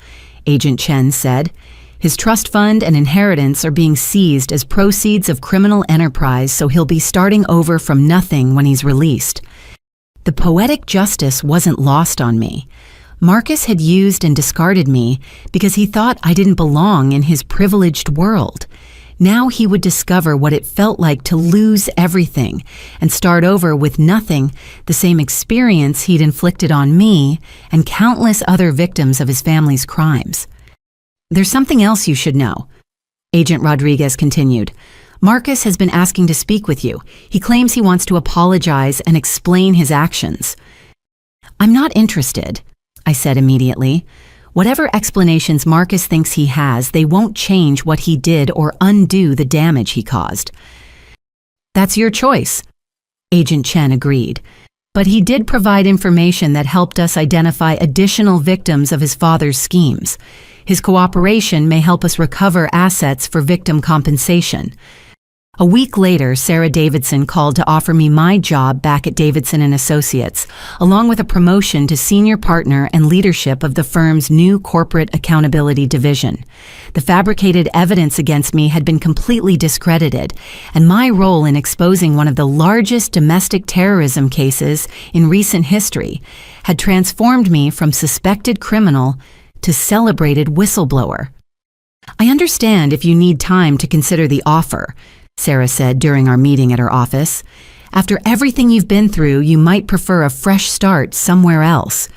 Agent Chen said. His trust fund and inheritance are being seized as proceeds of criminal enterprise, so he'll be starting over from nothing when he's released. The poetic justice wasn't lost on me. Marcus had used and discarded me because he thought I didn't belong in his privileged world. Now he would discover what it felt like to lose everything and start over with nothing, the same experience he'd inflicted on me and countless other victims of his family's crimes. There's something else you should know, Agent Rodriguez continued. Marcus has been asking to speak with you. He claims he wants to apologize and explain his actions. I'm not interested, I said immediately. Whatever explanations Marcus thinks he has, they won't change what he did or undo the damage he caused. That's your choice, Agent Chen agreed. But he did provide information that helped us identify additional victims of his father's schemes. His cooperation may help us recover assets for victim compensation. A week later, Sarah Davidson called to offer me my job back at Davidson & Associates, along with a promotion to senior partner and leadership of the firm's new corporate accountability division. The fabricated evidence against me had been completely discredited, and my role in exposing one of the largest domestic terrorism cases in recent history had transformed me from suspected criminal to celebrated whistleblower. I understand if you need time to consider the offer, Sarah said during our meeting at her office. After everything you've been through, you might prefer a fresh start somewhere else.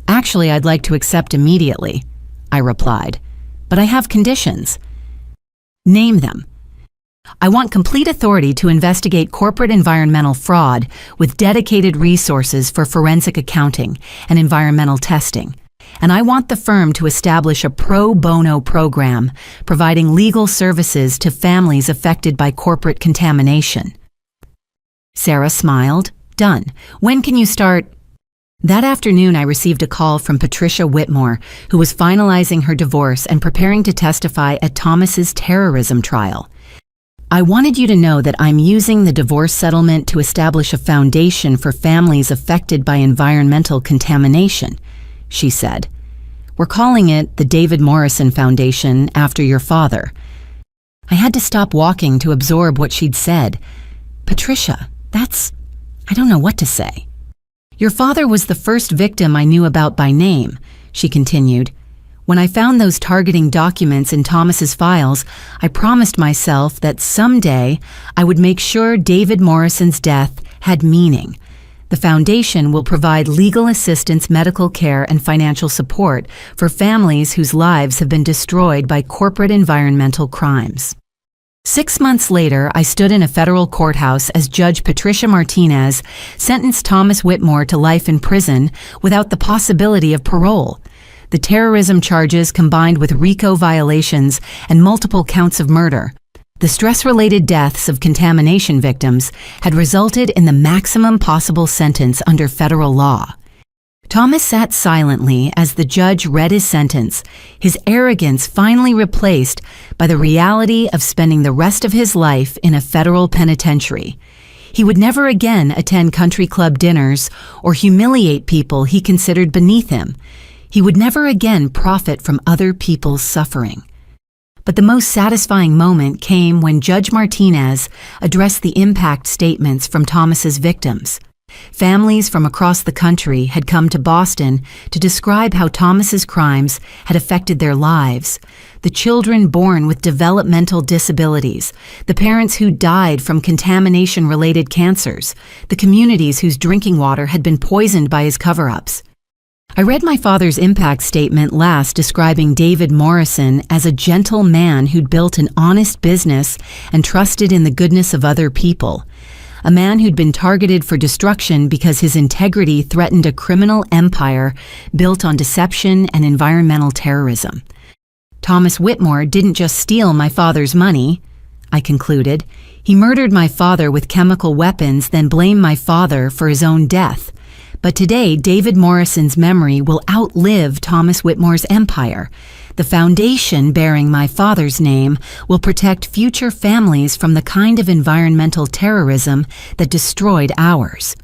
Actually, I'd like to accept immediately, I replied, but I have conditions. Name them. I want complete authority to investigate corporate environmental fraud with dedicated resources for forensic accounting and environmental testing. And I want the firm to establish a pro bono program providing legal services to families affected by corporate contamination. Sarah smiled. Done. When can you start? That afternoon, I received a call from Patricia Whitmore, who was finalizing her divorce and preparing to testify at Thomas's terrorism trial. I wanted you to know that I'm using the divorce settlement to establish a foundation for families affected by environmental contamination, she said. We're calling it the David Morrison Foundation after your father. I had to stop walking to absorb what she'd said. Patricia, I don't know what to say. Your father was the first victim I knew about by name, she continued. When I found those targeting documents in Thomas's files, I promised myself that someday I would make sure David Morrison's death had meaning. The foundation will provide legal assistance, medical care, and financial support for families whose lives have been destroyed by corporate environmental crimes. 6 months later, I stood in a federal courthouse as Judge Patricia Martinez sentenced Thomas Whitmore to life in prison without the possibility of parole. the terrorism charges combined with RICO violations and multiple counts of murder. The stress-related deaths of contamination victims had resulted in the maximum possible sentence under federal law. Thomas sat silently as the judge read his sentence, his arrogance finally replaced by the reality of spending the rest of his life in a federal penitentiary. He would never again attend country club dinners or humiliate people he considered beneath him. He would never again profit from other people's suffering. But the most satisfying moment came when Judge Martinez addressed the impact statements from Thomas's victims. Families from across the country had come to Boston to describe how Thomas's crimes had affected their lives. The children born with developmental disabilities, the parents who died from contamination-related cancers, the communities whose drinking water had been poisoned by his cover-ups. I read my father's impact statement last describing David Morrison as a gentle man who'd built an honest business and trusted in the goodness of other people. A man who'd been targeted for destruction because his integrity threatened a criminal empire built on deception and environmental terrorism. Thomas Whitmore didn't just steal my father's money, I concluded. He murdered my father with chemical weapons, then blamed my father for his own death. But today, David Morrison's memory will outlive Thomas Whitmore's empire. The foundation bearing my father's name will protect future families from the kind of environmental terrorism that destroyed ours.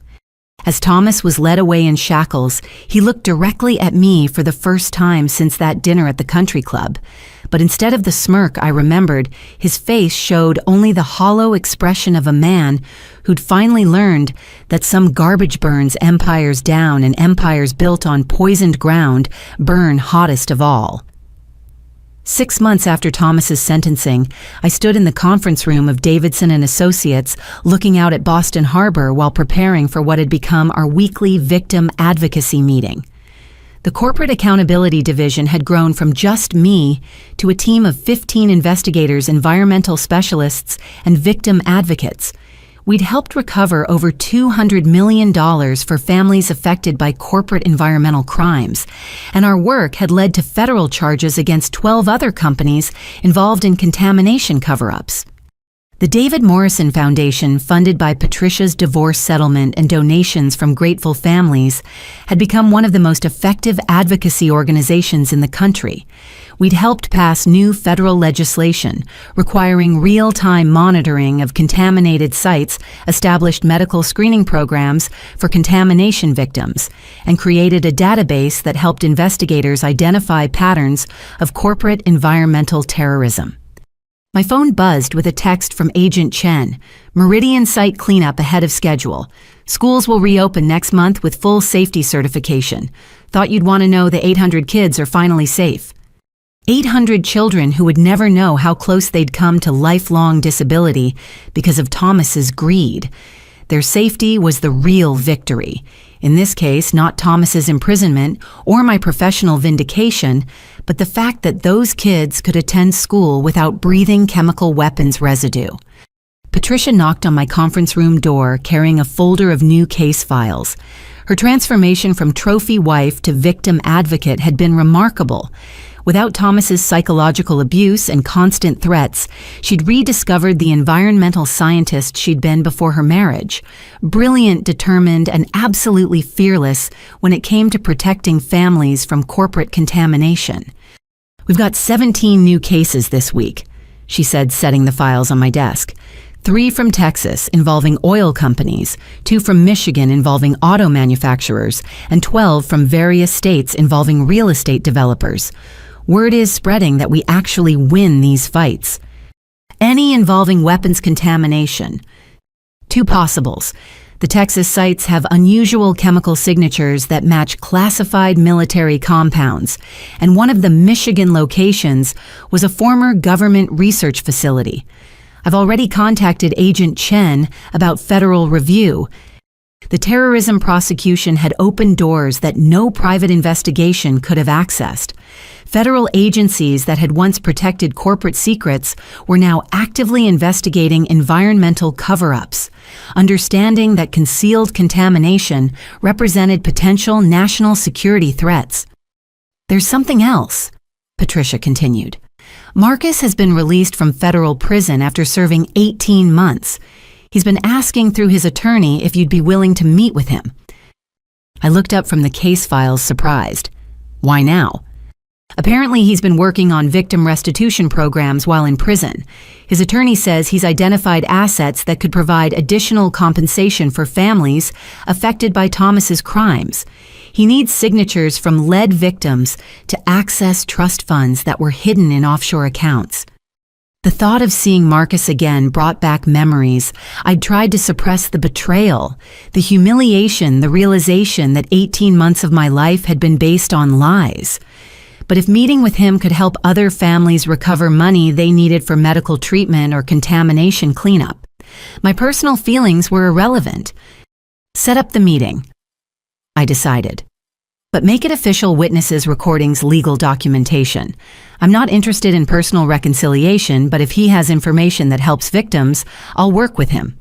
As Thomas was led away in shackles, he looked directly at me for the first time since that dinner at the country club. But instead of the smirk I remembered, his face showed only the hollow expression of a man who'd finally learned that some garbage burns empires down and empires built on poisoned ground burn hottest of all. 6 months after Thomas's sentencing, I stood in the conference room of Davidson and Associates looking out at Boston Harbor while preparing for what had become our weekly victim advocacy meeting. The Corporate Accountability Division had grown from just me to a team of 15 investigators, environmental specialists, and victim advocates. We'd helped recover over $200 million for families affected by corporate environmental crimes, and our work had led to federal charges against 12 other companies involved in contamination cover-ups. The David Morrison Foundation, funded by Patricia's divorce settlement and donations from grateful families, had become one of the most effective advocacy organizations in the country. We'd helped pass new federal legislation requiring real-time monitoring of contaminated sites, established medical screening programs for contamination victims, and created a database that helped investigators identify patterns of corporate environmental terrorism. My phone buzzed with a text from Agent Chen. Meridian site cleanup ahead of schedule. Schools will reopen next month with full safety certification. Thought you'd want to know the 800 kids are finally safe. 800 children who would never know how close they'd come to lifelong disability because of Thomas's greed. Their safety was the real victory. In this case, not Thomas's imprisonment or my professional vindication, but the fact that those kids could attend school without breathing chemical weapons residue. Patricia knocked on my conference room door carrying a folder of new case files. Her transformation from trophy wife to victim advocate had been remarkable. Without Thomas's psychological abuse and constant threats, she'd rediscovered the environmental scientist she'd been before her marriage. Brilliant, determined, and absolutely fearless when it came to protecting families from corporate contamination. We've got 17 new cases this week, she said, setting the files on my desk. 3 from Texas involving oil companies, 2 from Michigan involving auto manufacturers, and 12 from various states involving real estate developers. Word is spreading that we actually win these fights. Any involving weapons contamination. 2 possibles. The Texas sites have unusual chemical signatures that match classified military compounds, and one of the Michigan locations was a former government research facility. I've already contacted Agent Chen about federal review. The terrorism prosecution had opened doors that no private investigation could have accessed. Federal agencies that had once protected corporate secrets were now actively investigating environmental cover-ups, understanding that concealed contamination represented potential national security threats. "There's something else," Patricia continued. "Marcus has been released from federal prison after serving 18 months. He's been asking through his attorney if you'd be willing to meet with him." I looked up from the case files, surprised. "Why now?" "Apparently he's been working on victim restitution programs while in prison. His attorney says he's identified assets that could provide additional compensation for families affected by Thomas's crimes. He needs signatures from lead victims to access trust funds that were hidden in offshore accounts." The thought of seeing Marcus again brought back memories. I'd tried to suppress the betrayal, the humiliation, the realization that 18 months of my life had been based on lies. But if meeting with him could help other families recover money they needed for medical treatment or contamination cleanup, my personal feelings were irrelevant. "Set up the meeting," I decided. "But make it official witnesses, recordings, legal documentation. I'm not interested in personal reconciliation, but if he has information that helps victims, I'll work with him."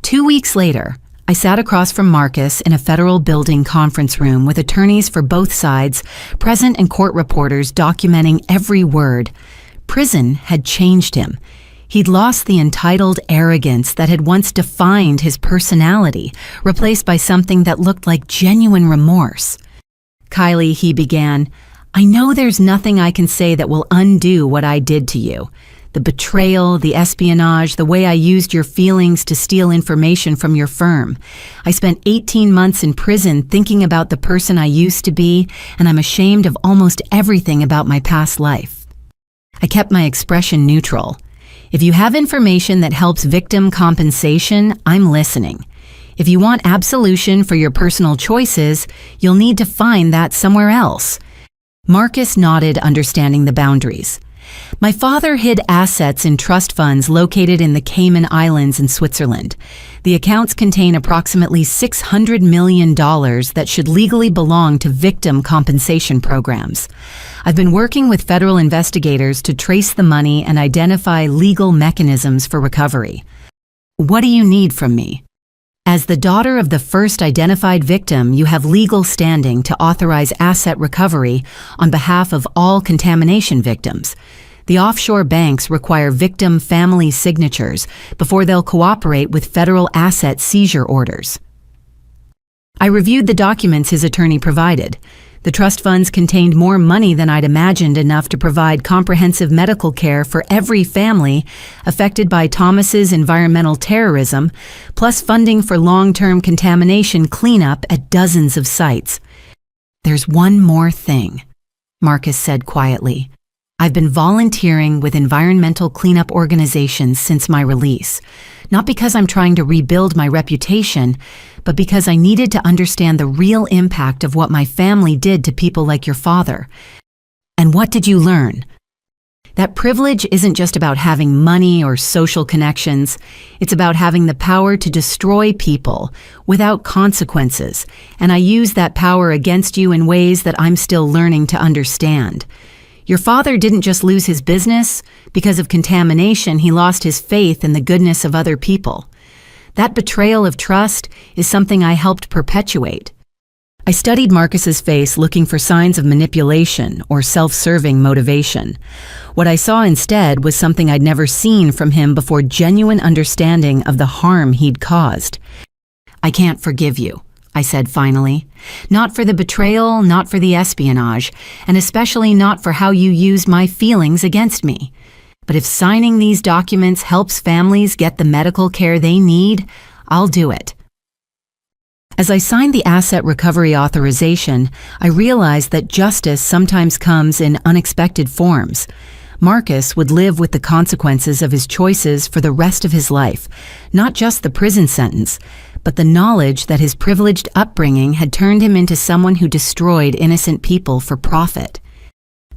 2 weeks later, I sat across from Marcus in a federal building conference room with attorneys for both sides, present and court reporters documenting every word. Prison had changed him. He'd lost the entitled arrogance that had once defined his personality, replaced by something that looked like genuine remorse. "Kylie," he began, "I know there's nothing I can say that will undo what I did to you. The betrayal, the espionage, the way I used your feelings to steal information from your firm. I spent 18 months in prison thinking about the person I used to be, and I'm ashamed of almost everything about my past life." I kept my expression neutral. "If you have information that helps victim compensation, I'm listening. If you want absolution for your personal choices, you'll need to find that somewhere else." Marcus nodded, understanding the boundaries. "My father hid assets in trust funds located in the Cayman Islands in Switzerland. The accounts contain approximately $600 million that should legally belong to victim compensation programs. I've been working with federal investigators to trace the money and identify legal mechanisms for recovery. What do you need from me? As the daughter of the first identified victim, you have legal standing to authorize asset recovery on behalf of all contamination victims. The offshore banks require victim family signatures before they'll cooperate with federal asset seizure orders." I reviewed the documents his attorney provided. The trust funds contained more money than I'd imagined, enough to provide comprehensive medical care for every family affected by Thomas's environmental terrorism, plus funding for long-term contamination cleanup at dozens of sites. "There's one more thing," Marcus said quietly. "I've been volunteering with environmental cleanup organizations since my release, not because I'm trying to rebuild my reputation, but because I needed to understand the real impact of what my family did to people like your father." "And what did you learn?" "That privilege isn't just about having money or social connections. It's about having the power to destroy people without consequences, and I use that power against you in ways that I'm still learning to understand. Your father didn't just lose his business. Because of contamination, he lost his faith in the goodness of other people. That betrayal of trust is something I helped perpetuate." I studied Marcus's face, looking for signs of manipulation or self-serving motivation. What I saw instead was something I'd never seen from him before: genuine understanding of the harm he'd caused. "I can't forgive you," I said finally. "Not for the betrayal, not for the espionage, and especially not for how you used my feelings against me. But if signing these documents helps families get the medical care they need, I'll do it." As I signed the asset recovery authorization, I realized that justice sometimes comes in unexpected forms. Marcus would live with the consequences of his choices for the rest of his life, not just the prison sentence, but the knowledge that his privileged upbringing had turned him into someone who destroyed innocent people for profit.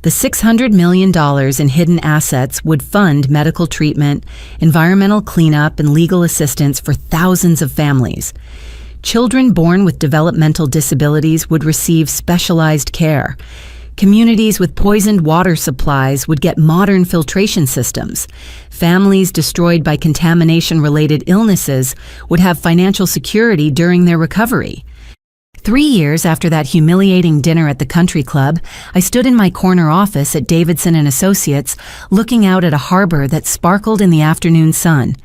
The $600 million in hidden assets would fund medical treatment, environmental cleanup, and legal assistance for thousands of families. Children born with developmental disabilities would receive specialized care. Communities with poisoned water supplies would get modern filtration systems. Families destroyed by contamination-related illnesses would have financial security during their recovery. 3 years after that humiliating dinner at the country club, I stood in my corner office at Davidson and Associates, looking out at a harbor that sparkled in the afternoon sun.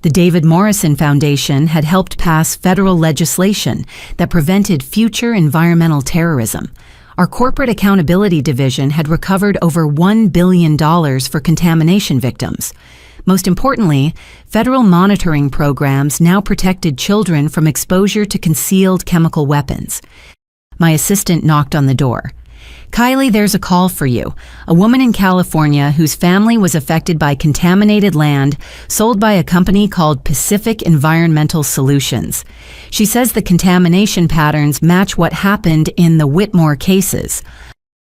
The David Morrison Foundation had helped pass federal legislation that prevented future environmental terrorism. Our corporate accountability division had recovered over $1 billion for contamination victims. Most importantly, federal monitoring programs now protected children from exposure to concealed chemical weapons. My assistant knocked on the door. "Kylie, there's a call for you. A woman in California whose family was affected by contaminated land sold by a company called Pacific Environmental Solutions. She says the contamination patterns match what happened in the Whitmore cases.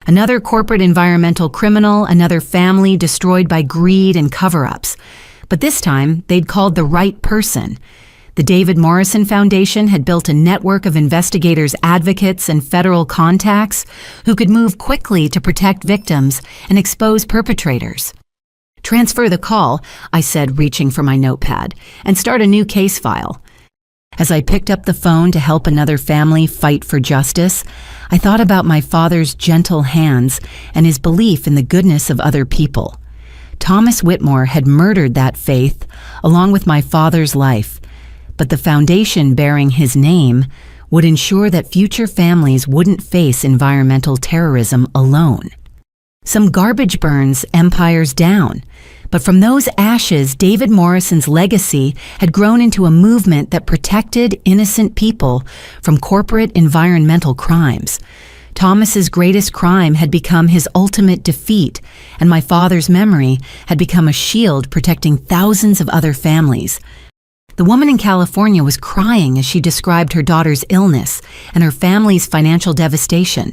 Another corporate environmental criminal, another family destroyed by greed and cover-ups. But this time, they'd called the right person. The David Morrison Foundation had built a network of investigators, advocates, and federal contacts who could move quickly to protect victims and expose perpetrators. "Transfer the call," I said, reaching for my notepad, "and start a new case file." As I picked up the phone to help another family fight for justice, I thought about my father's gentle hands and his belief in the goodness of other people. Thomas Whitmore had murdered that faith along with my father's life, but the foundation bearing his name would ensure that future families wouldn't face environmental terrorism alone. Some garbage burns empires down, but from those ashes, David Morrison's legacy had grown into a movement that protected innocent people from corporate environmental crimes. Thomas's greatest crime had become his ultimate defeat, and my father's memory had become a shield protecting thousands of other families. The woman in California was crying as she described her daughter's illness and her family's financial devastation.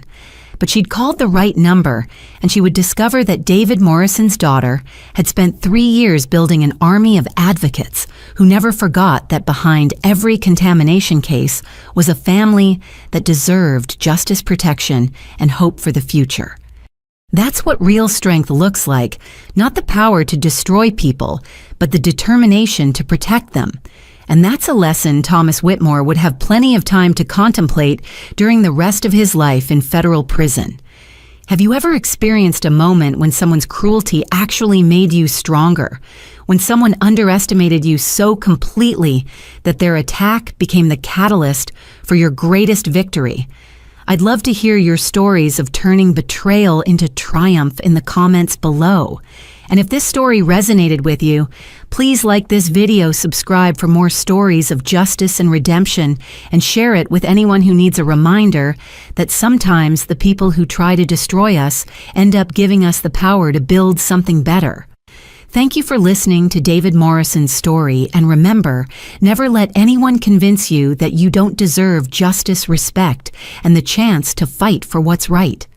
But she'd called the right number, and she would discover that David Morrison's daughter had spent 3 years building an army of advocates who never forgot that behind every contamination case was a family that deserved justice, protection, and hope for the future. That's what real strength looks like, not the power to destroy people, but the determination to protect them. And that's a lesson Thomas Whitmore would have plenty of time to contemplate during the rest of his life in federal prison. Have you ever experienced a moment when someone's cruelty actually made you stronger? When someone underestimated you so completely that their attack became the catalyst for your greatest victory? I'd love to hear your stories of turning betrayal into triumph in the comments below. And if this story resonated with you, please like this video, subscribe for more stories of justice and redemption, and share it with anyone who needs a reminder that sometimes the people who try to destroy us end up giving us the power to build something better. Thank you for listening to David Morrison's story, and remember, never let anyone convince you that you don't deserve justice, respect, and the chance to fight for what's right.